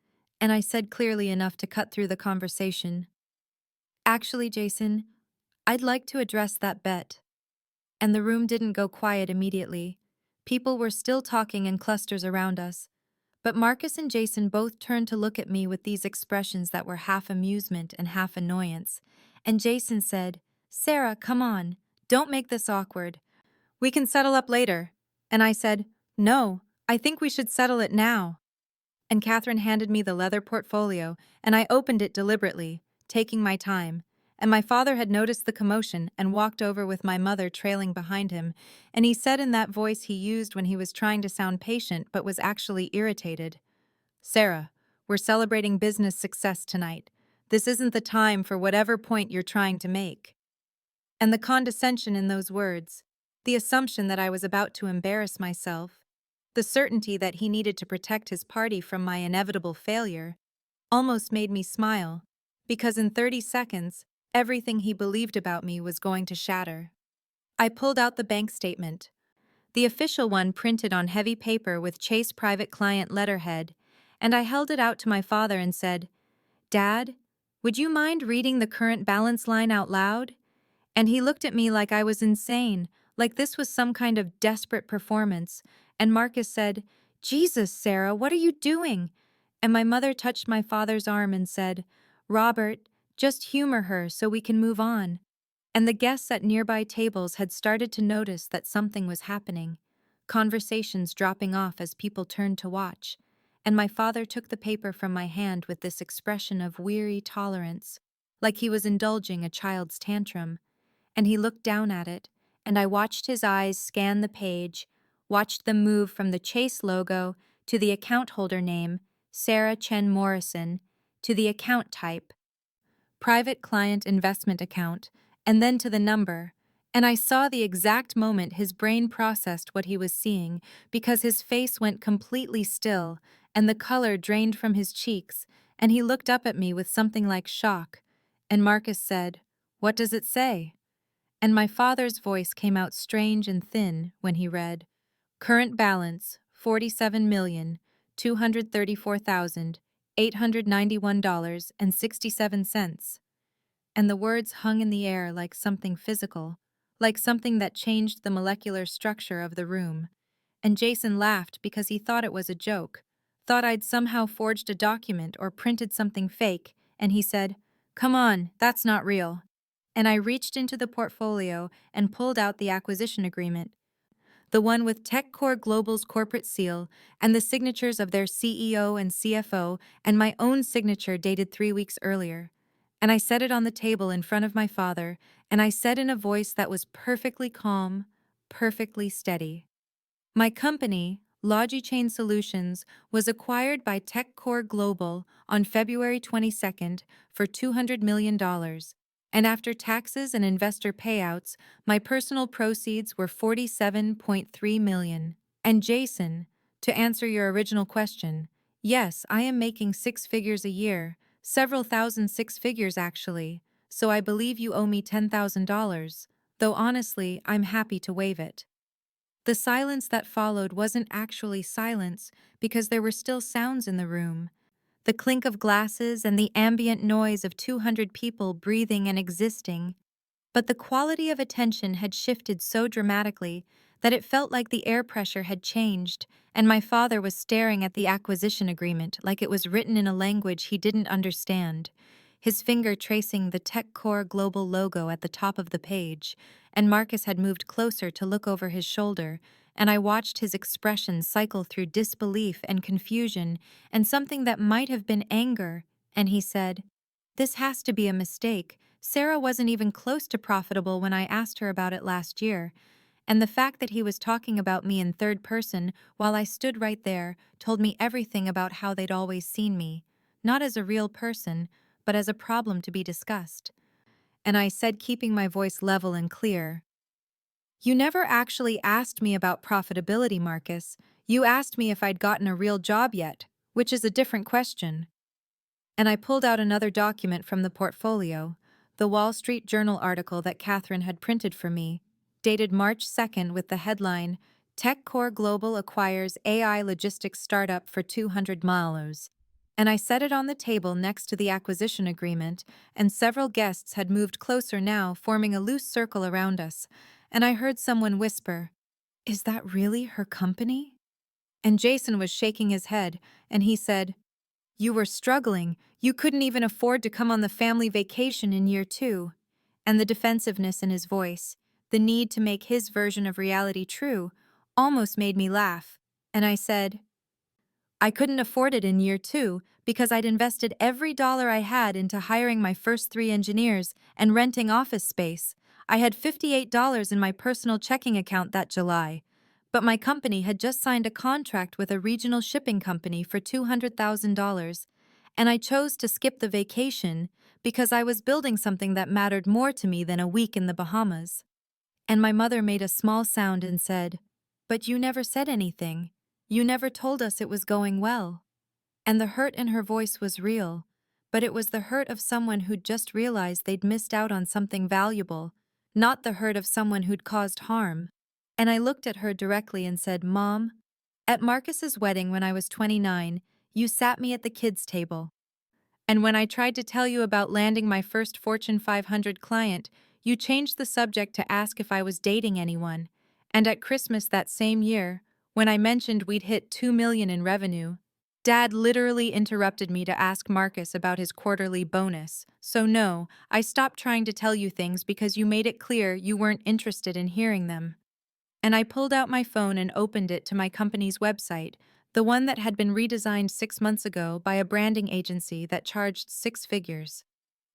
and I said clearly enough to cut through the conversation, "Actually, Jason, I'd like to address that bet." And the room didn't go quiet immediately. People were still talking in clusters around us. But Marcus and Jason both turned to look at me with these expressions that were half amusement and half annoyance. And Jason said, "Sarah, come on. Don't make this awkward. We can settle up later." And I said, "No, I think we should settle it now." And Catherine handed me the leather portfolio, and I opened it deliberately, taking my time. and my father had noticed the commotion and walked over with my mother trailing behind him, and he said in that voice he used when he was trying to sound patient but was actually irritated, "Sarah, we're celebrating business success tonight. This isn't the time for whatever point you're trying to make." And the condescension in those words, the assumption that I was about to embarrass myself, the certainty that he needed to protect his party from my inevitable failure, almost made me smile, because in 30 seconds, everything he believed about me was going to shatter. I pulled out the bank statement, the official one printed on heavy paper with Chase Private Client letterhead, and I held it out to my father and said, "Dad, would you mind reading the current balance line out loud?" And he looked at me like I was insane, like this was some kind of desperate performance, and Marcus said, "Jesus, Sarah, what are you doing?" And my mother touched my father's arm and said, "Robert, just humor her so we can move on." And the guests at nearby tables had started to notice that something was happening, conversations dropping off as people turned to watch. And my father took the paper from my hand with this expression of weary tolerance, like he was indulging a child's tantrum. And he looked down at it, and I watched his eyes scan the page, watched them move from the Chase logo to the account holder name, Sarah Chen Morrison, to the account type, private client investment account, and then to the number. And I saw the exact moment his brain processed what he was seeing, because his face went completely still, and the color drained from his cheeks, and he looked up at me with something like shock. And Marcus said, "What does it say?" And my father's voice came out strange and thin when he read, "Current balance, $47,234,891.67. And the words hung in the air like something physical, like something that changed the molecular structure of the room. And Jason laughed because he thought it was a joke, thought I'd somehow forged a document or printed something fake, and he said, "Come on, that's not real." And I reached into the portfolio and pulled out the acquisition agreement, the one with TechCore Global's corporate seal and the signatures of their CEO and CFO and my own signature dated 3 weeks earlier. And I set it on the table in front of my father, and I said in a voice that was perfectly calm, perfectly steady, "My company, LogiChain Solutions, was acquired by TechCore Global on February 22nd for $200 million, and after taxes and investor payouts, my personal proceeds were $47.3 million. And Jason, to answer your original question, yes, I am making 6 figures a year, several thousand 6 figures actually, so I believe you owe me $10,000, though honestly, I'm happy to waive it." The silence that followed wasn't actually silence because there were still sounds in the room. The clink of glasses and the ambient noise of 200 people breathing and existing. But the quality of attention had shifted so dramatically that it felt like the air pressure had changed, and my father was staring at the acquisition agreement like it was written in a language he didn't understand, his finger tracing the TechCore Global logo at the top of the page, and Marcus had moved closer to look over his shoulder, and I watched his expression cycle through disbelief and confusion and something that might have been anger, and he said, "This has to be a mistake. Sarah wasn't even close to profitable when I asked her about it last year." And the fact that he was talking about me in third person while I stood right there told me everything about how they'd always seen me, not as a real person, but as a problem to be discussed. And I said, keeping my voice level and clear, "You never actually asked me about profitability, Marcus. You asked me if I'd gotten a real job yet, which is a different question." And I pulled out another document from the portfolio, the Wall Street Journal article that Catherine had printed for me, dated March 2nd with the headline, "TechCore Global Acquires AI Logistics Startup for $200 million." And I set it on the table next to the acquisition agreement, and several guests had moved closer now, forming a loose circle around us, and I heard someone whisper, "Is that really her company?" And Jason was shaking his head, and he said, "You were struggling. You couldn't even afford to come on the family vacation in year 2. And the defensiveness in his voice, the need to make his version of reality true, almost made me laugh. And I said, "I couldn't afford it in year 2 because I'd invested every dollar I had into hiring my first 3 engineers and renting office space. I had $58 in my personal checking account that July. But my company had just signed a contract with a regional shipping company for $200,000, and I chose to skip the vacation because I was building something that mattered more to me than a week in the Bahamas. And my mother made a small sound and said, "But you never said anything. You never told us it was going well." And the hurt in her voice was real, but it was the hurt of someone who'd just realized they'd missed out on something valuable, not the hurt of someone who'd caused harm. And I looked at her directly and said, "Mom, at Marcus's wedding when I was 29, you sat me at the kids' table. And when I tried to tell you about landing my first Fortune 500 client, you changed the subject to ask if I was dating anyone. And at Christmas that same year, when I mentioned we'd hit 2 million in revenue, Dad literally interrupted me to ask Marcus about his quarterly bonus. So no, I stopped trying to tell you things because you made it clear you weren't interested in hearing them." And I pulled out my phone and opened it to my company's website, the one that had been redesigned 6 months ago by a branding agency that charged 6 figures.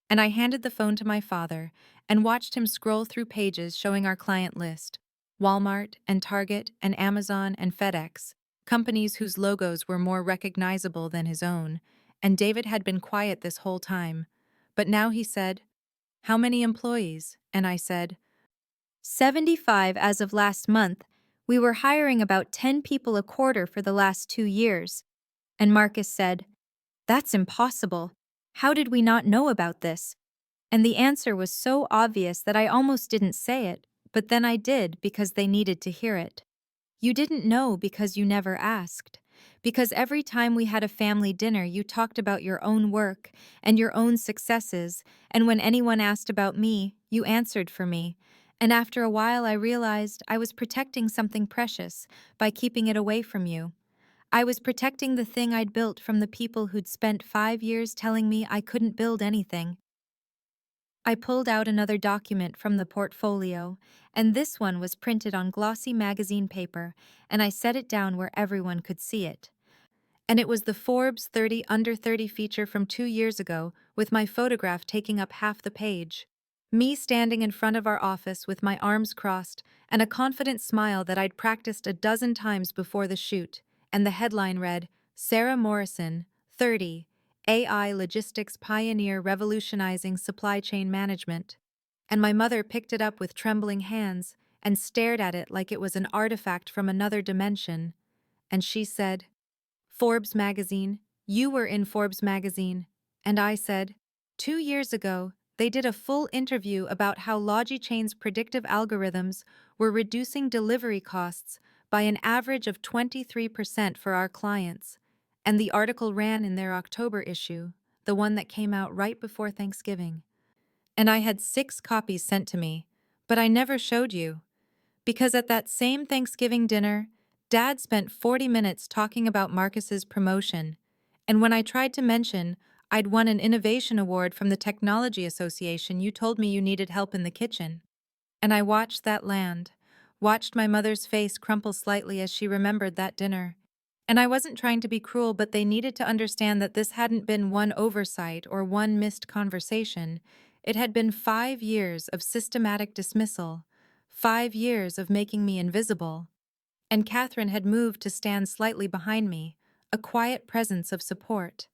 And I handed the phone to my father and watched him scroll through pages showing our client list: Walmart and Target and Amazon and FedEx, companies whose logos were more recognizable than his own. And David had been quiet this whole time. But now he said, "How many employees?" And I said, 75 as of last month. We were hiring about 10 people a quarter for the last 2 years. And Marcus said, "That's impossible. How did we not know about this?" And the answer was so obvious that I almost didn't say it, but then I did because they needed to hear it. "You didn't know because you never asked. Because every time we had a family dinner, you talked about your own work and your own successes, and when anyone asked about me, you answered for me. And after a while, I realized I was protecting something precious by keeping it away from you. I was protecting the thing I'd built from the people who'd spent 5 years telling me I couldn't build anything." I pulled out another document from the portfolio, and this one was printed on glossy magazine paper, and I set it down where everyone could see it. And it was the Forbes 30 Under 30 feature from 2 years ago, with my photograph taking up half the page. Me standing in front of our office with my arms crossed and a confident smile that I'd practiced a dozen times before the shoot, and the headline read, "Sarah Morrison, 30, AI logistics pioneer revolutionizing supply chain management." And my mother picked it up with trembling hands and stared at it like it was an artifact from another dimension. And she said, "Forbes magazine, you were in Forbes magazine." And I said, "2 years ago, they did a full interview about how LogiChain's predictive algorithms were reducing delivery costs by an average of 23% for our clients." And the article ran in their October issue, the one that came out right before Thanksgiving. And I had 6 copies sent to me, but I never showed you. Because at that same Thanksgiving dinner, Dad spent 40 minutes talking about Marcus's promotion. And when I tried to mention I'd won an innovation award from the Technology Association, you told me you needed help in the kitchen. And I watched that land, watched my mother's face crumple slightly as she remembered that dinner. And I wasn't trying to be cruel, but they needed to understand that this hadn't been one oversight or one missed conversation. It had been 5 years of systematic dismissal, 5 years of making me invisible. And Catherine had moved to stand slightly behind me, a quiet presence of support.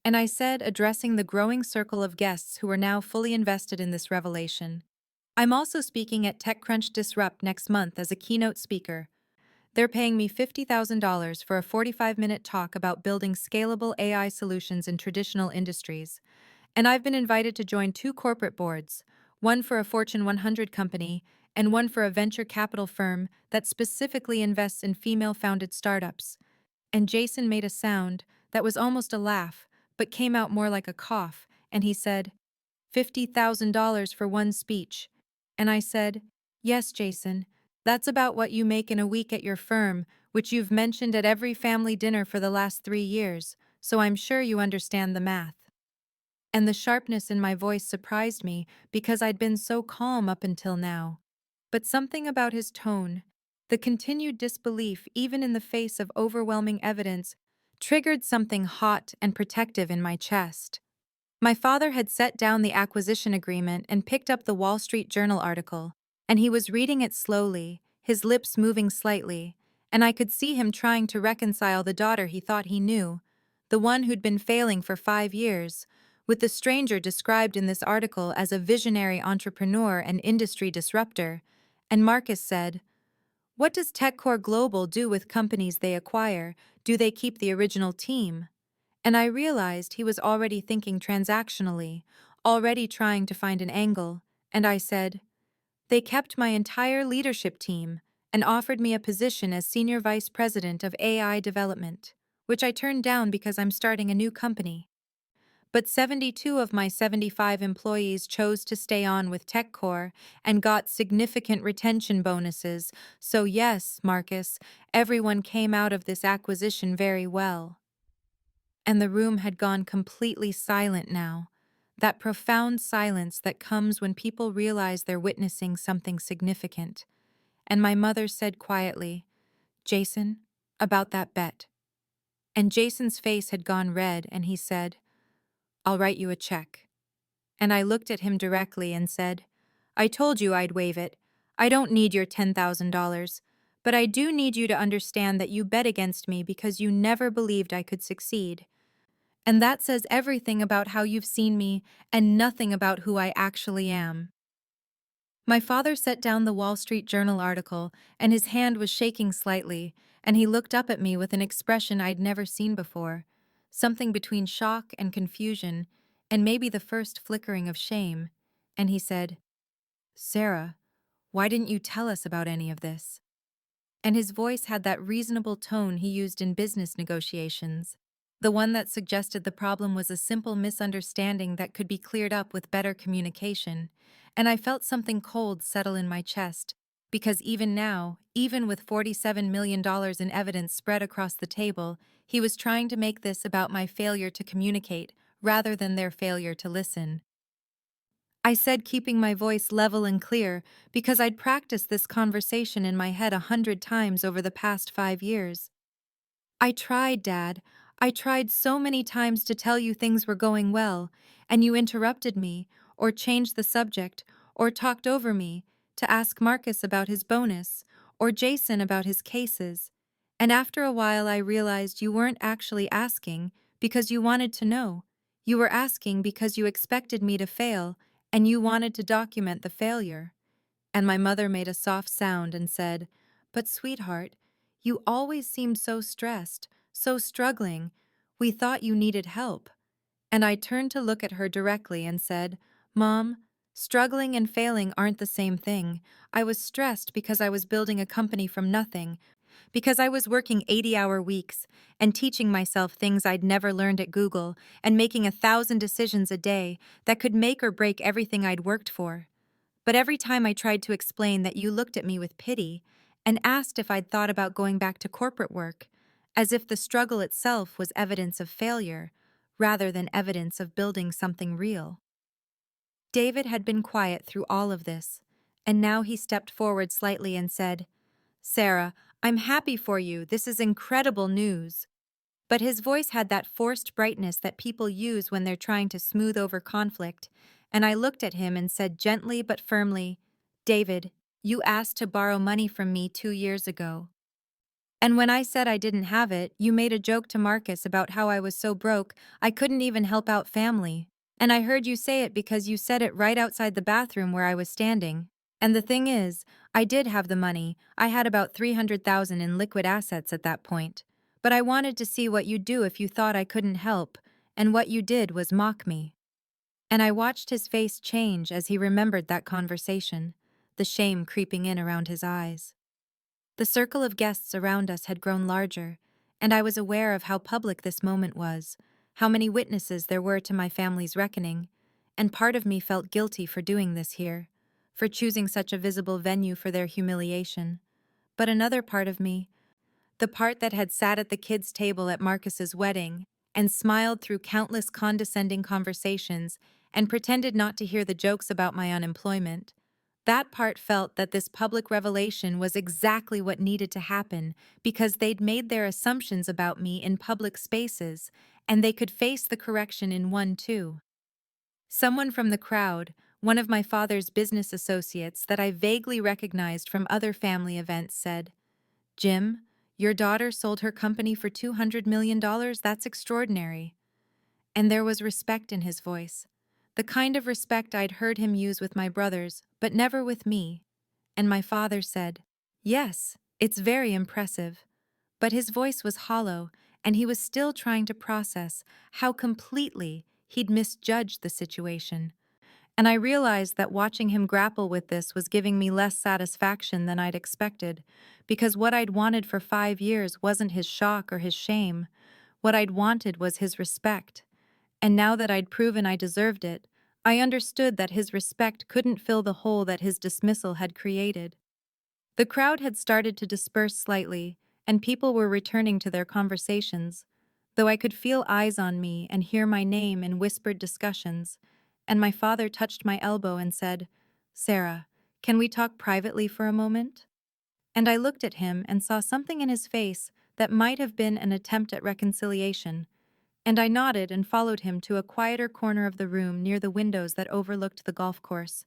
And I said, addressing the growing circle of guests who were now fully invested in this revelation, "I'm also speaking at TechCrunch Disrupt next month as a keynote speaker. They're paying me $50,000 for a 45-minute talk about building scalable AI solutions in traditional industries. And I've been invited to join 2 corporate boards, one for a Fortune 100 company and one for a venture capital firm that specifically invests in female-founded startups." And Jason made a sound that was almost a laugh, but came out more like a cough, and he said, $50,000 for one speech. And I said, "Yes, Jason, that's about what you make in a week at your firm, which you've mentioned at every family dinner for the last 3 years, so I'm sure you understand the math." And the sharpness in my voice surprised me because I'd been so calm up until now. But something about his tone, the continued disbelief even in the face of overwhelming evidence, triggered something hot and protective in my chest. My father had set down the acquisition agreement and picked up the Wall Street Journal article, and he was reading it slowly, his lips moving slightly, and I could see him trying to reconcile the daughter he thought he knew, the one who'd been failing for 5 years, with the stranger described in this article as a visionary entrepreneur and industry disruptor. And Marcus said, "What does TechCore Global do with companies they acquire? Do they keep the original team?" And I realized he was already thinking transactionally, already trying to find an angle, and I said, "They kept my entire leadership team and offered me a position as Senior Vice President of AI Development, which I turned down because I'm starting a new company. But 72 of my 75 employees chose to stay on with TechCore and got significant retention bonuses, so yes, Marcus, everyone came out of this acquisition very well." And the room had gone completely silent now, that profound silence that comes when people realize they're witnessing something significant. And my mother said quietly, "Jason, about that bet." And Jason's face had gone red, and he said, "I'll write you a check." And I looked at him directly and said, "I told you I'd waive it. I don't need your $10,000, but I do need you to understand that you bet against me because you never believed I could succeed. And that says everything about how you've seen me and nothing about who I actually am." My father set down the Wall Street Journal article, and his hand was shaking slightly, and he looked up at me with an expression I'd never seen before, something between shock and confusion, and maybe the first flickering of shame, and he said, "Sarah, why didn't you tell us about any of this?" And his voice had that reasonable tone he used in business negotiations, the one that suggested the problem was a simple misunderstanding that could be cleared up with better communication, and I felt something cold settle in my chest, because even now, even with $47 million in evidence spread across the table, he was trying to make this about my failure to communicate rather than their failure to listen. I said, keeping my voice level and clear, because I'd practiced this conversation in my head 100 times over the past 5 years. "I tried, Dad. I tried so many times to tell you things were going well, and you interrupted me, or changed the subject, or talked over me, to ask Marcus about his bonus, or Jason about his cases. And after a while I realized you weren't actually asking because you wanted to know. You were asking because you expected me to fail, and you wanted to document the failure." And my mother made a soft sound and said, "But sweetheart, you always seemed so stressed, so struggling. We thought you needed help." And I turned to look at her directly and said, "Mom, struggling and failing aren't the same thing. I was stressed because I was building a company from nothing, because I was working 80-hour weeks and teaching myself things I'd never learned at Google and making 1,000 decisions a day that could make or break everything I'd worked for. But every time I tried to explain that, you looked at me with pity and asked if I'd thought about going back to corporate work, as if the struggle itself was evidence of failure, rather than evidence of building something real." David had been quiet through all of this, and now he stepped forward slightly and said, "Sarah, I'm happy for you. This is incredible news." But his voice had that forced brightness that people use when they're trying to smooth over conflict, and I looked at him and said gently but firmly, "David, you asked to borrow money from me 2 years ago. And when I said I didn't have it, you made a joke to Marcus about how I was so broke I couldn't even help out family. And I heard you say it because you said it right outside the bathroom where I was standing. And the thing is, I did have the money. I had about 300,000 in liquid assets at that point. But I wanted to see what you'd do if you thought I couldn't help, and what you did was mock me." And I watched his face change as he remembered that conversation, the shame creeping in around his eyes. The circle of guests around us had grown larger, and I was aware of how public this moment was, how many witnesses there were to my family's reckoning, and part of me felt guilty for doing this here, for choosing such a visible venue for their humiliation. But another part of me, the part that had sat at the kids' table at Marcus's wedding and smiled through countless condescending conversations and pretended not to hear the jokes about my unemployment, That part felt that this public revelation was exactly what needed to happen because they'd made their assumptions about me in public spaces, and they could face the correction in one too. Someone from the crowd, one of my father's business associates that I vaguely recognized from other family events, said, "Jim, your daughter sold her company for $200 million. That's extraordinary." And there was respect in his voice. The kind of respect I'd heard him use with my brothers, but never with me. And my father said, "Yes, it's very impressive." But his voice was hollow, and he was still trying to process how completely he'd misjudged the situation. And I realized that watching him grapple with this was giving me less satisfaction than I'd expected, because what I'd wanted for 5 years wasn't his shock or his shame. What I'd wanted was his respect. And now that I'd proven I deserved it, I understood that his respect couldn't fill the hole that his dismissal had created. The crowd had started to disperse slightly, and people were returning to their conversations, though I could feel eyes on me and hear my name in whispered discussions, and my father touched my elbow and said, "Sarah, can we talk privately for a moment?" And I looked at him and saw something in his face that might have been an attempt at reconciliation, and I nodded and followed him to a quieter corner of the room near the windows that overlooked the golf course.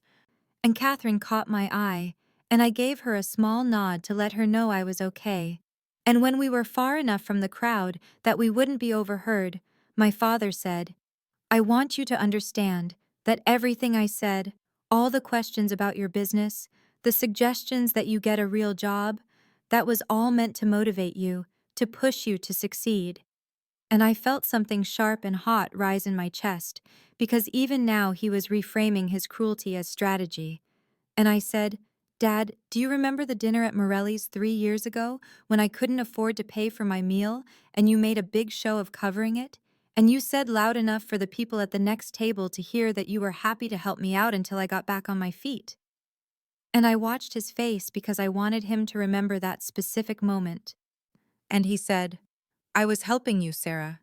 And Catherine caught my eye, and I gave her a small nod to let her know I was okay. And when we were far enough from the crowd that we wouldn't be overheard, my father said, "I want you to understand that everything I said, all the questions about your business, the suggestions that you get a real job, that was all meant to motivate you, to push you to succeed." And I felt something sharp and hot rise in my chest, because even now he was reframing his cruelty as strategy. And I said, "Dad, do you remember the dinner at Morelli's 3 years ago when I couldn't afford to pay for my meal and you made a big show of covering it? And you said loud enough for the people at the next table to hear that you were happy to help me out until I got back on my feet." And I watched his face because I wanted him to remember that specific moment. And he said, "I was helping you, Sarah."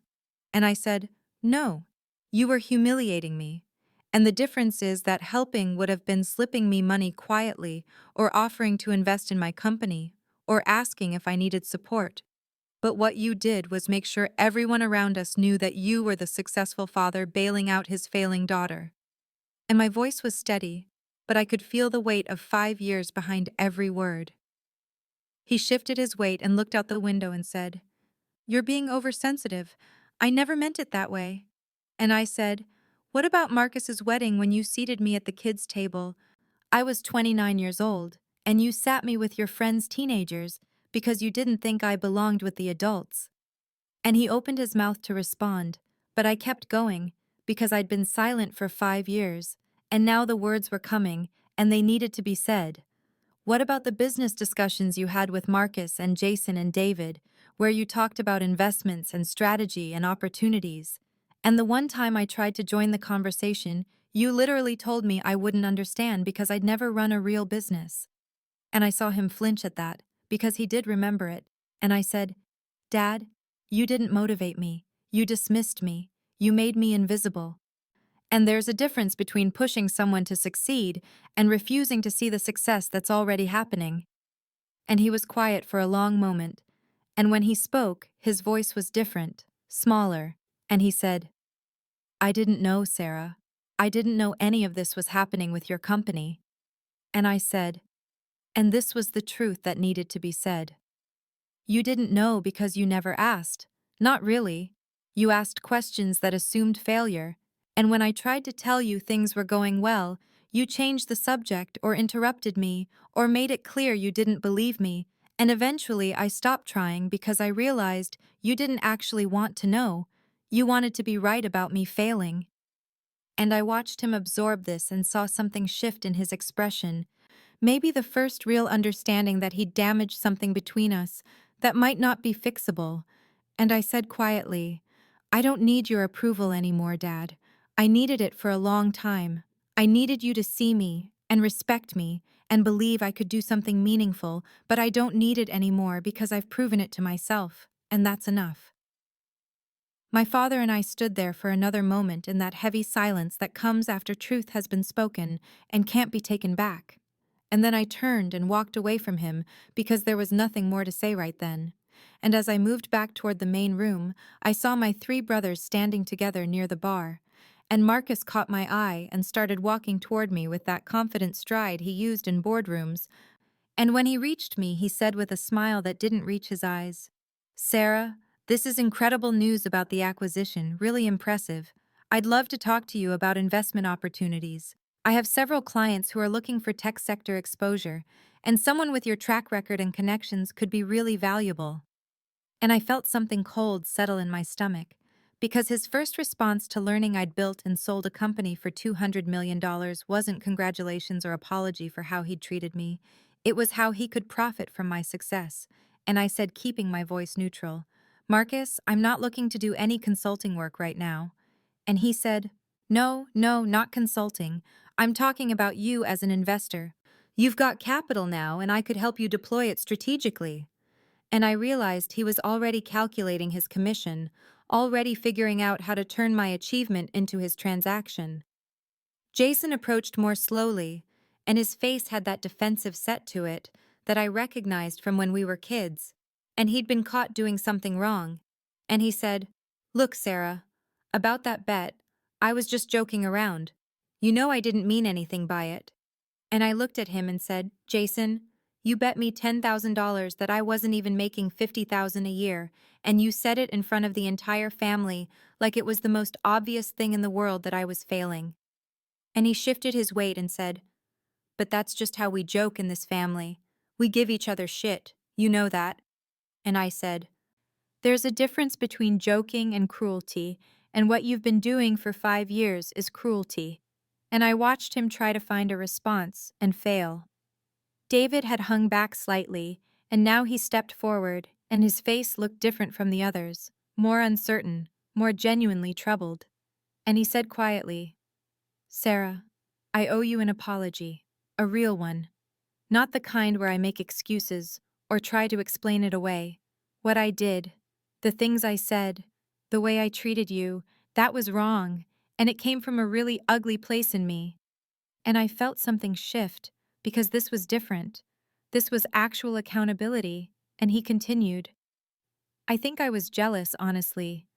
And I said, "No, you were humiliating me. And the difference is that helping would have been slipping me money quietly, or offering to invest in my company, or asking if I needed support. But what you did was make sure everyone around us knew that you were the successful father bailing out his failing daughter." And my voice was steady, but I could feel the weight of 5 years behind every word. He shifted his weight and looked out the window and said, "You're being oversensitive. I never meant it that way." And I said, "What about Marcus's wedding when you seated me at the kids' table? I was 29 years old, and you sat me with your friends' teenagers because you didn't think I belonged with the adults." And he opened his mouth to respond, but I kept going because I'd been silent for 5 years, and now the words were coming, and they needed to be said. "What about the business discussions you had with Marcus and Jason and David, where you talked about investments and strategy and opportunities? And the one time I tried to join the conversation, you literally told me I wouldn't understand because I'd never run a real business." And I saw him flinch at that, because he did remember it, and I said, "Dad, you didn't motivate me. You dismissed me. You made me invisible. And there's a difference between pushing someone to succeed and refusing to see the success that's already happening." And he was quiet for a long moment, and when he spoke, his voice was different, smaller, and he said, "I didn't know, Sarah. I didn't know any of this was happening with your company." And I said, "And this was the truth that needed to be said. You didn't know because you never asked. Not really. You asked questions that assumed failure, and when I tried to tell you things were going well, you changed the subject or interrupted me or made it clear you didn't believe me, and eventually I stopped trying because I realized you didn't actually want to know. You wanted to be right about me failing." And I watched him absorb this and saw something shift in his expression. Maybe the first real understanding that he'd damaged something between us that might not be fixable. And I said quietly, "I don't need your approval anymore, Dad. I needed it for a long time. I needed you to see me and respect me and believe I could do something meaningful, but I don't need it anymore because I've proven it to myself, and that's enough." My father and I stood there for another moment in that heavy silence that comes after truth has been spoken and can't be taken back. and then I turned and walked away from him because there was nothing more to say right then. And as I moved back toward the main room, I saw my three brothers standing together near the bar. And Marcus caught my eye and started walking toward me with that confident stride he used in boardrooms. And when he reached me, he said with a smile that didn't reach his eyes, "Sarah, this is incredible news about the acquisition, really impressive. I'd love to talk to you about investment opportunities. I have several clients who are looking for tech sector exposure, and someone with your track record and connections could be really valuable." And I felt something cold settle in my stomach, because his first response to learning I'd built and sold a company for $200 million wasn't congratulations or apology for how he'd treated me. It was how he could profit from my success, and I said, keeping my voice neutral, "Marcus, I'm not looking to do any consulting work right now." And he said, "No, no, not consulting. I'm talking about you as an investor. You've got capital now, and I could help you deploy it strategically." And I realized he was already calculating his commission, already figuring out how to turn my achievement into his transaction. Jason approached more slowly, and his face had that defensive set to it that I recognized from when we were kids, and he'd been caught doing something wrong. And he said, "Look, Sarah, about that bet, I was just joking around. You know I didn't mean anything by it." And I looked at him and said, "Jason, you bet me $10,000 that I wasn't even making $50,000 a year, and you said it in front of the entire family like it was the most obvious thing in the world that I was failing." And he shifted his weight and said, "But that's just how we joke in this family. We give each other shit, you know that." And I said, "There's a difference between joking and cruelty, and what you've been doing for 5 years is cruelty." And I watched him try to find a response and fail. David had hung back slightly, and now he stepped forward, and his face looked different from the others, more uncertain, more genuinely troubled. And he said quietly, "Sarah, I owe you an apology, a real one. Not the kind where I make excuses or try to explain it away. What I did, the things I said, the way I treated you, that was wrong, and it came from a really ugly place in me." And I felt something shift, because this was different. This was actual accountability, and he continued, "I think I was jealous, honestly.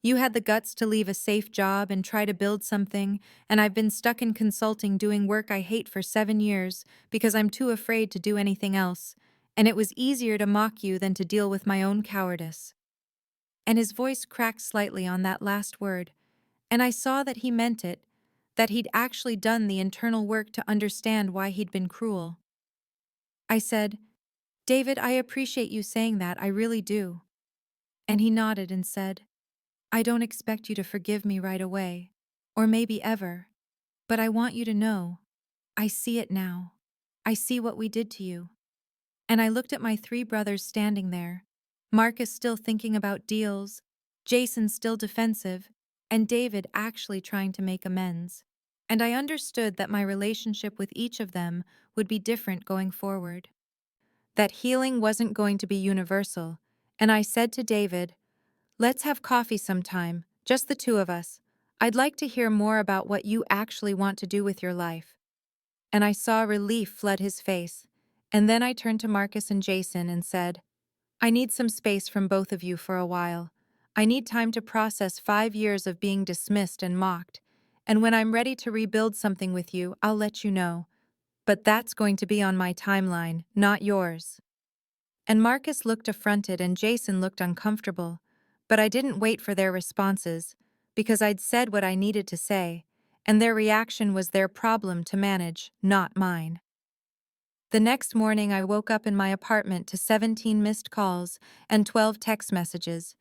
You had the guts to leave a safe job and try to build something, and I've been stuck in consulting doing work I hate for 7 years because I'm too afraid to do anything else, and it was easier to mock you than to deal with my own cowardice." And his voice cracked slightly on that last word, and I saw that he meant it, that he'd actually done the internal work to understand why he'd been cruel. I said, "David, I appreciate you saying that, I really do." And he nodded and said, "I don't expect you to forgive me right away, or maybe ever, but I want you to know, I see it now. I see what we did to you." And I looked at my three brothers standing there, Marcus still thinking about deals, Jason still defensive, and David actually trying to make amends. And I understood that my relationship with each of them would be different going forward. That healing wasn't going to be universal, and I said to David, "Let's have coffee sometime, just the two of us. I'd like to hear more about what you actually want to do with your life." And I saw relief flood his face, and then I turned to Marcus and Jason and said, "I need some space from both of you for a while. I need time to process 5 years of being dismissed and mocked, and when I'm ready to rebuild something with you, I'll let you know. But that's going to be on my timeline, not yours." And Marcus looked affronted and Jason looked uncomfortable, but I didn't wait for their responses, because I'd said what I needed to say, and their reaction was their problem to manage, not mine. The next morning I woke up in my apartment to 17 missed calls and 12 text messages,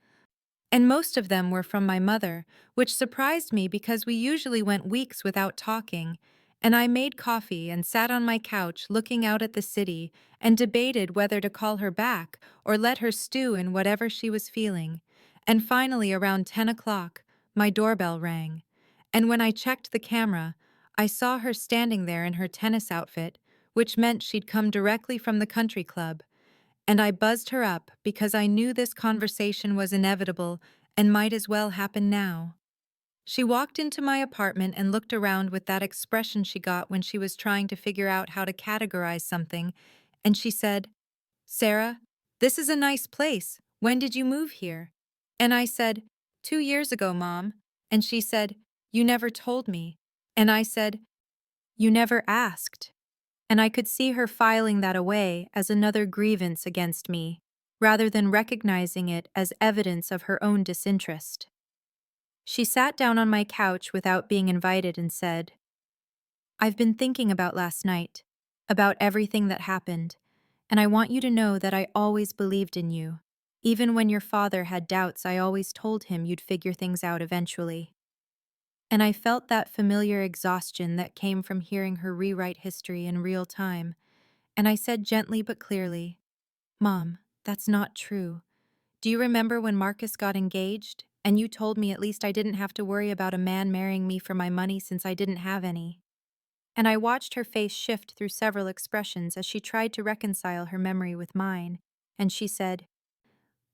and most of them were from my mother, which surprised me because we usually went weeks without talking, and I made coffee and sat on my couch looking out at the city and debated whether to call her back or let her stew in whatever she was feeling. And finally, around 10 o'clock, my doorbell rang, and when I checked the camera, I saw her standing there in her tennis outfit, which meant she'd come directly from the country club. And I buzzed her up because I knew this conversation was inevitable and might as well happen now. She walked into my apartment and looked around with that expression she got when she was trying to figure out how to categorize something, and she said, "Sarah, this is a nice place. When did you move here?" And I said, "2 years ago, Mom." And she said, "You never told me." And I said, "You never asked." And I could see her filing that away as another grievance against me, rather than recognizing it as evidence of her own disinterest. She sat down on my couch without being invited and said, "I've been thinking about last night, about everything that happened, and I want you to know that I always believed in you. Even when your father had doubts, I always told him you'd figure things out eventually." And I felt that familiar exhaustion that came from hearing her rewrite history in real time, and I said gently but clearly, "Mom, that's not true. Do you remember when Marcus got engaged, and you told me at least I didn't have to worry about a man marrying me for my money since I didn't have any?" And I watched her face shift through several expressions as she tried to reconcile her memory with mine, and she said,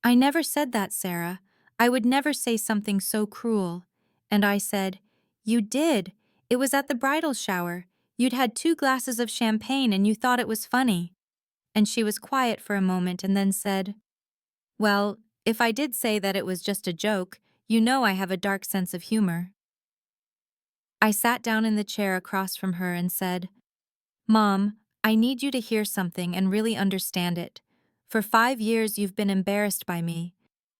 "I never said that, Sarah. I would never say something so cruel." And I said, "You did. It was at the bridal shower. You'd had 2 glasses of champagne and you thought it was funny." And she was quiet for a moment and then said, "Well, if I did say that it was just a joke, you know I have a dark sense of humor." I sat down in the chair across from her and said, "Mom, I need you to hear something and really understand it. For 5 years, you've been embarrassed by me.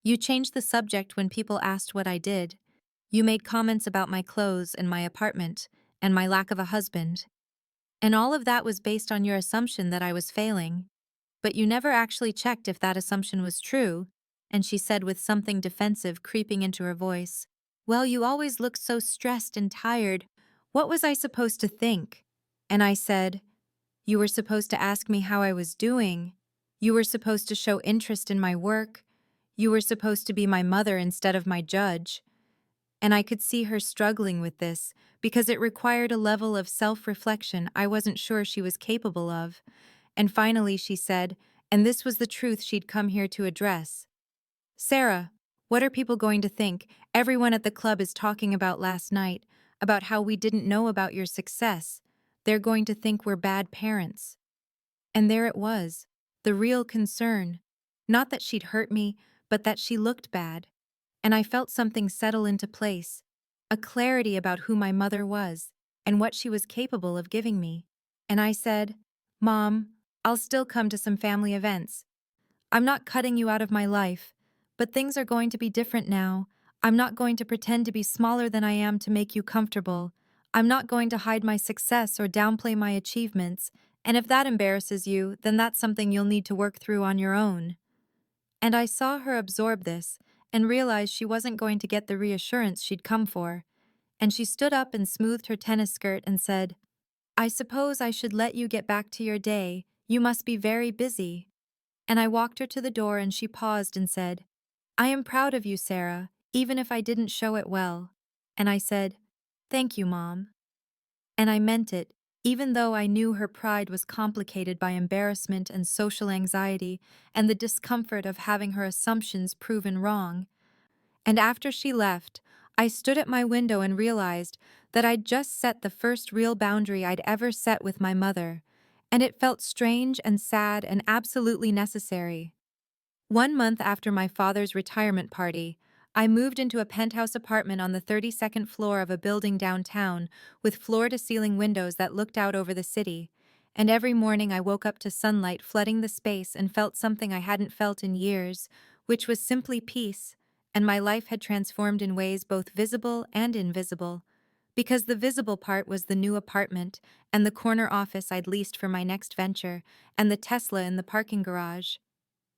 You changed the subject when people asked what I did. You made comments about my clothes and my apartment, and my lack of a husband. And all of that was based on your assumption that I was failing. But you never actually checked if that assumption was true." And she said with something defensive creeping into her voice, "Well, you always look so stressed and tired. What was I supposed to think?" And I said, "You were supposed to ask me how I was doing. You were supposed to show interest in my work. You were supposed to be my mother instead of my judge." And I could see her struggling with this because it required a level of self-reflection I wasn't sure she was capable of. And finally she said, and this was the truth she'd come here to address, "Sarah, what are people going to think? Everyone at the club is talking about last night, about how we didn't know about your success. They're going to think we're bad parents." And there it was, the real concern. Not that she'd hurt me, but that she looked bad. And I felt something settle into place, a clarity about who my mother was and what she was capable of giving me. And I said, "Mom, I'll still come to some family events. I'm not cutting you out of my life, but things are going to be different now. I'm not going to pretend to be smaller than I am to make you comfortable. I'm not going to hide my success or downplay my achievements, and if that embarrasses you, then that's something you'll need to work through on your own." And I saw her absorb this and realized she wasn't going to get the reassurance she'd come for. And she stood up and smoothed her tennis skirt and said, "I suppose I should let you get back to your day. You must be very busy." And I walked her to the door and she paused and said, "I am proud of you, Sarah, even if I didn't show it well." And I said, "Thank you, Mom." And I meant it, even though I knew her pride was complicated by embarrassment and social anxiety and the discomfort of having her assumptions proven wrong. And after she left, I stood at my window and realized that I'd just set the first real boundary I'd ever set with my mother, and it felt strange and sad and absolutely necessary. 1 month after my father's retirement party, I moved into a penthouse apartment on the 32nd floor of a building downtown with floor-to-ceiling windows that looked out over the city, and every morning I woke up to sunlight flooding the space and felt something I hadn't felt in years, which was simply peace, and my life had transformed in ways both visible and invisible. Because the visible part was the new apartment, and the corner office I'd leased for my next venture, and the Tesla in the parking garage.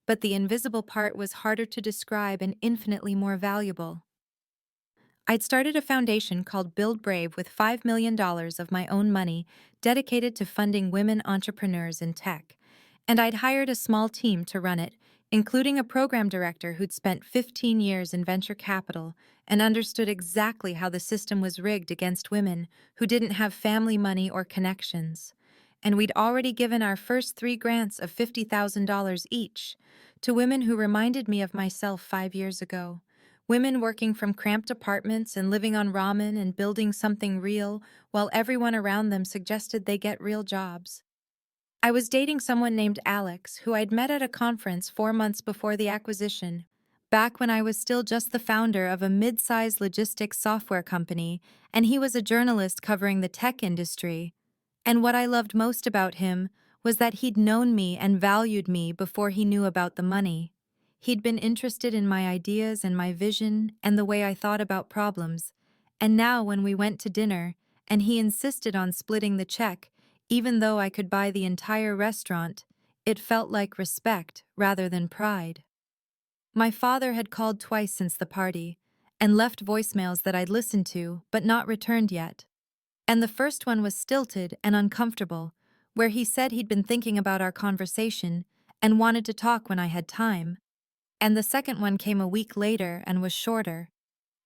But the invisible part was harder to describe and infinitely more valuable. I'd started a foundation called Build Brave with $5 million of my own money dedicated to funding women entrepreneurs in tech, and I'd hired a small team to run it, including a program director who'd spent 15 years in venture capital and understood exactly how the system was rigged against women who didn't have family money or connections. And we'd already given our first 3 grants of $50,000 each to women who reminded me of myself 5 years ago, Women working from cramped apartments and living on ramen and building something real, while everyone around them suggested they get real jobs. I was dating someone named Alex, who I'd met at a conference 4 months before the acquisition, back when I was still just the founder of a mid-sized logistics software company, and he was a journalist covering the tech industry. And what I loved most about him was that he'd known me and valued me before he knew about the money. He'd been interested in my ideas and my vision and the way I thought about problems. And now, when we went to dinner, and he insisted on splitting the check, even though I could buy the entire restaurant, it felt like respect rather than pride. My father had called twice since the party, and left voicemails that I'd listened to but not returned yet. And the first one was stilted and uncomfortable, where he said he'd been thinking about our conversation and wanted to talk when I had time. And the second one came a week later and was shorter,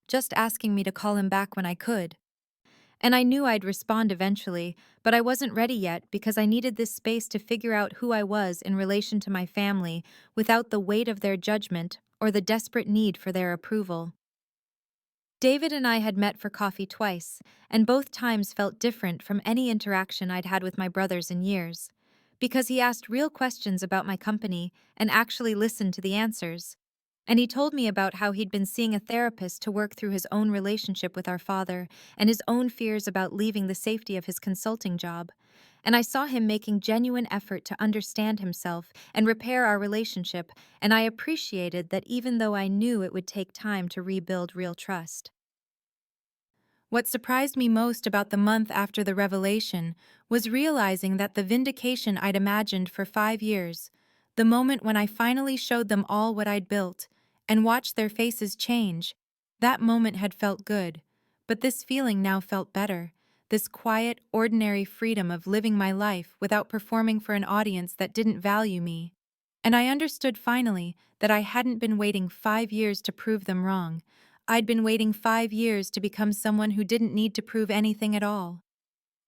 just asking me to call him back when I could. And I knew I'd respond eventually, but I wasn't ready yet because I needed this space to figure out who I was in relation to my family without the weight of their judgment or the desperate need for their approval. David and I had met for coffee twice, and both times felt different from any interaction I'd had with my brothers in years, because he asked real questions about my company and actually listened to the answers. And he told me about how he'd been seeing a therapist to work through his own relationship with our father and his own fears about leaving the safety of his consulting job. And I saw him making genuine effort to understand himself and repair our relationship, and I appreciated that even though I knew it would take time to rebuild real trust. What surprised me most about the month after the revelation was realizing that the vindication I'd imagined for 5 years, the moment when I finally showed them all what I'd built and watched their faces change, that moment had felt good. But this feeling now felt better, this quiet, ordinary freedom of living my life without performing for an audience that didn't value me. And I understood finally that I hadn't been waiting 5 years to prove them wrong. I'd been waiting 5 years to become someone who didn't need to prove anything at all.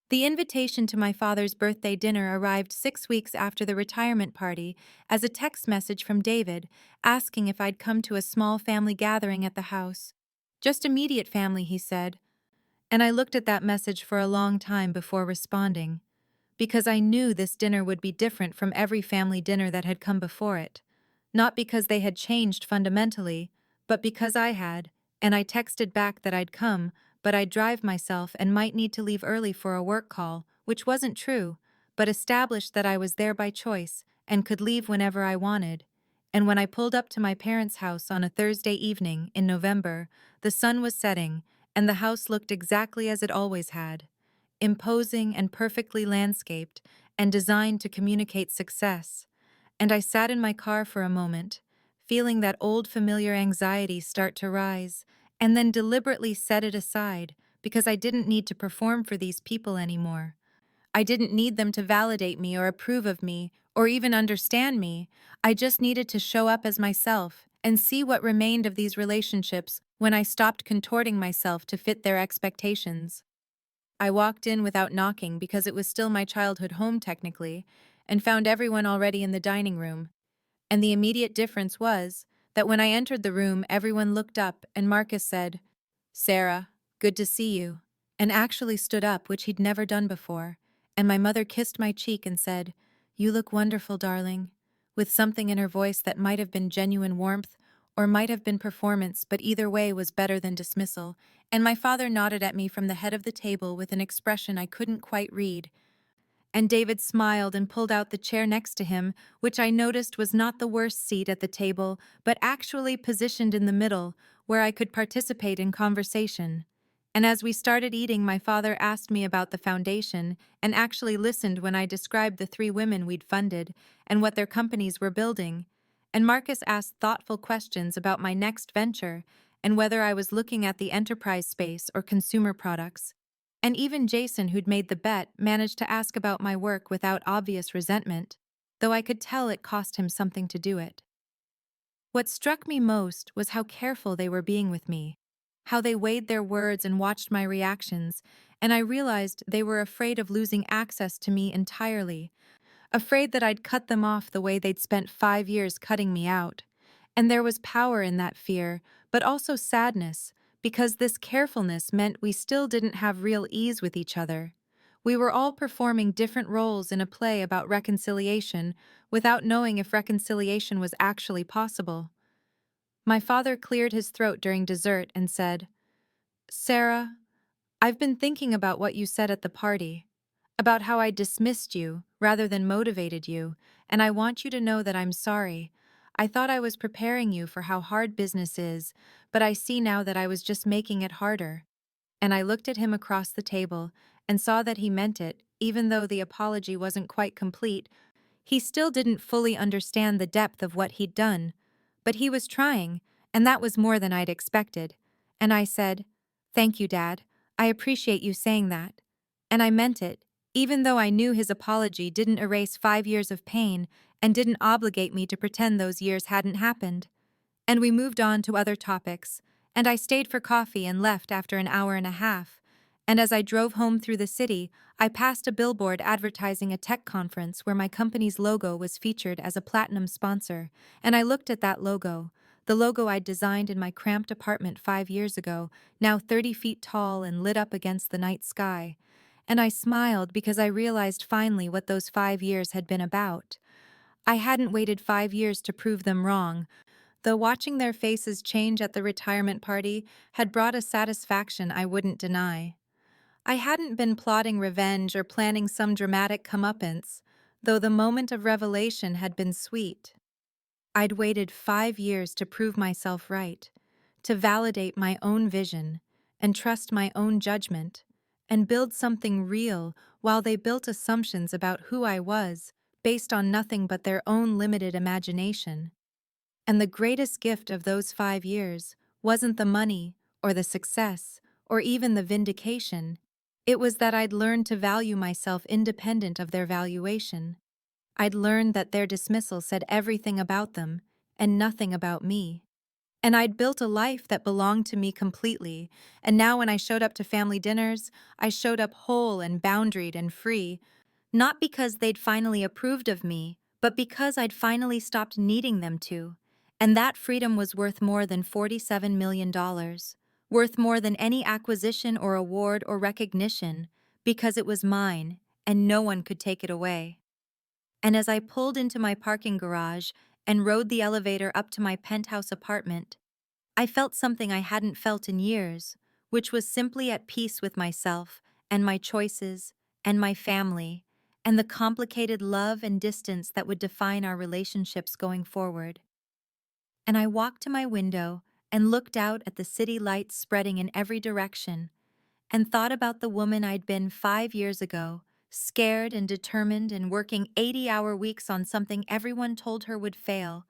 The invitation to my father's birthday dinner arrived 6 weeks after the retirement party as a text message from David asking if I'd come to a small family gathering at the house. Just immediate family, he said. And I looked at that message for a long time before responding, because I knew this dinner would be different from every family dinner that had come before it. Not because they had changed fundamentally, but because I had, and I texted back that I'd come, but I'd drive myself and might need to leave early for a work call, which wasn't true, but established that I was there by choice and could leave whenever I wanted. And when I pulled up to my parents' house on a Thursday evening in November, the sun was setting, and the house looked exactly as it always had, imposing and perfectly landscaped, and designed to communicate success. And I sat in my car for a moment, feeling that old familiar anxiety start to rise, and then deliberately set it aside because I didn't need to perform for these people anymore. I didn't need them to validate me or approve of me or even understand me. I just needed to show up as myself and see what remained of these relationships when I stopped contorting myself to fit their expectations. I walked in without knocking because it was still my childhood home technically, and found everyone already in the dining room. And the immediate difference was that when I entered the room, everyone looked up and Marcus said, "Sarah, good to see you," and actually stood up, which he'd never done before. And my mother kissed my cheek and said, "You look wonderful, darling," with something in her voice that might have been genuine warmth or might have been performance, but either way was better than dismissal. And my father nodded at me from the head of the table with an expression I couldn't quite read. And David smiled and pulled out the chair next to him, which I noticed was not the worst seat at the table, but actually positioned in the middle, where I could participate in conversation. And as we started eating, my father asked me about the foundation and actually listened when I described the 3 women we'd funded and what their companies were building. And Marcus asked thoughtful questions about my next venture and whether I was looking at the enterprise space or consumer products. And even Jason, who'd made the bet, managed to ask about my work without obvious resentment, though I could tell it cost him something to do it. What struck me most was how careful they were being with me, how they weighed their words and watched my reactions, and I realized they were afraid of losing access to me entirely, afraid that I'd cut them off the way they'd spent 5 years cutting me out. And there was power in that fear, but also sadness, because this carefulness meant we still didn't have real ease with each other. We were all performing different roles in a play about reconciliation without knowing if reconciliation was actually possible. My father cleared his throat during dessert and said, "Sarah, I've been thinking about what you said at the party, about how I dismissed you rather than motivated you, and I want you to know that I'm sorry. I thought I was preparing you for how hard business is, but I see now that I was just making it harder." And I looked at him across the table and saw that he meant it, even though the apology wasn't quite complete. He still didn't fully understand the depth of what he'd done, but he was trying, and that was more than I'd expected. And I said, "Thank you, Dad. I appreciate you saying that." And I meant it, even though I knew his apology didn't erase 5 years of pain and didn't obligate me to pretend those years hadn't happened. And we moved on to other topics, and I stayed for coffee and left after an hour and a half. And as I drove home through the city, I passed a billboard advertising a tech conference where my company's logo was featured as a platinum sponsor, and I looked at that logo, the logo I'd designed in my cramped apartment 5 years ago, now 30 feet tall and lit up against the night sky. And I smiled because I realized finally what those 5 years had been about. I hadn't waited 5 years to prove them wrong, though watching their faces change at the retirement party had brought a satisfaction I wouldn't deny. I hadn't been plotting revenge or planning some dramatic comeuppance, though the moment of revelation had been sweet. I'd waited 5 years to prove myself right, to validate my own vision, and trust my own judgment, and build something real while they built assumptions about who I was based on nothing but their own limited imagination. And the greatest gift of those 5 years wasn't the money, or the success, or even the vindication. It was that I'd learned to value myself independent of their valuation. I'd learned that their dismissal said everything about them, and nothing about me. And I'd built a life that belonged to me completely, and now when I showed up to family dinners, I showed up whole and boundaried and free, not because they'd finally approved of me, but because I'd finally stopped needing them to. And that freedom was worth more than $47 million, worth more than any acquisition or award or recognition, because it was mine, and no one could take it away. And as I pulled into my parking garage and rode the elevator up to my penthouse apartment, I felt something I hadn't felt in years, which was simply at peace with myself and my choices and my family and the complicated love and distance that would define our relationships going forward. And I walked to my window and looked out at the city lights spreading in every direction and thought about the woman I'd been 5 years ago, scared and determined and working 80-hour weeks on something everyone told her would fail.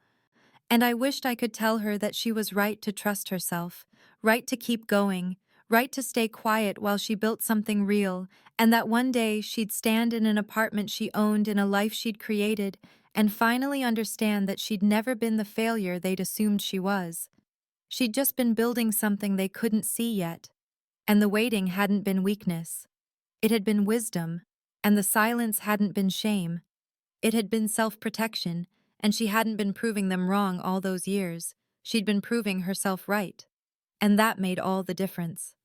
And I wished I could tell her that she was right to trust herself, right to keep going, right to stay quiet while she built something real, and that one day she'd stand in an apartment she owned in a life she'd created and finally understand that she'd never been the failure they'd assumed she was. She'd just been building something they couldn't see yet. And the waiting hadn't been weakness. It had been wisdom, and the silence hadn't been shame. It had been self-protection, and she hadn't been proving them wrong all those years. She'd been proving herself right. And that made all the difference.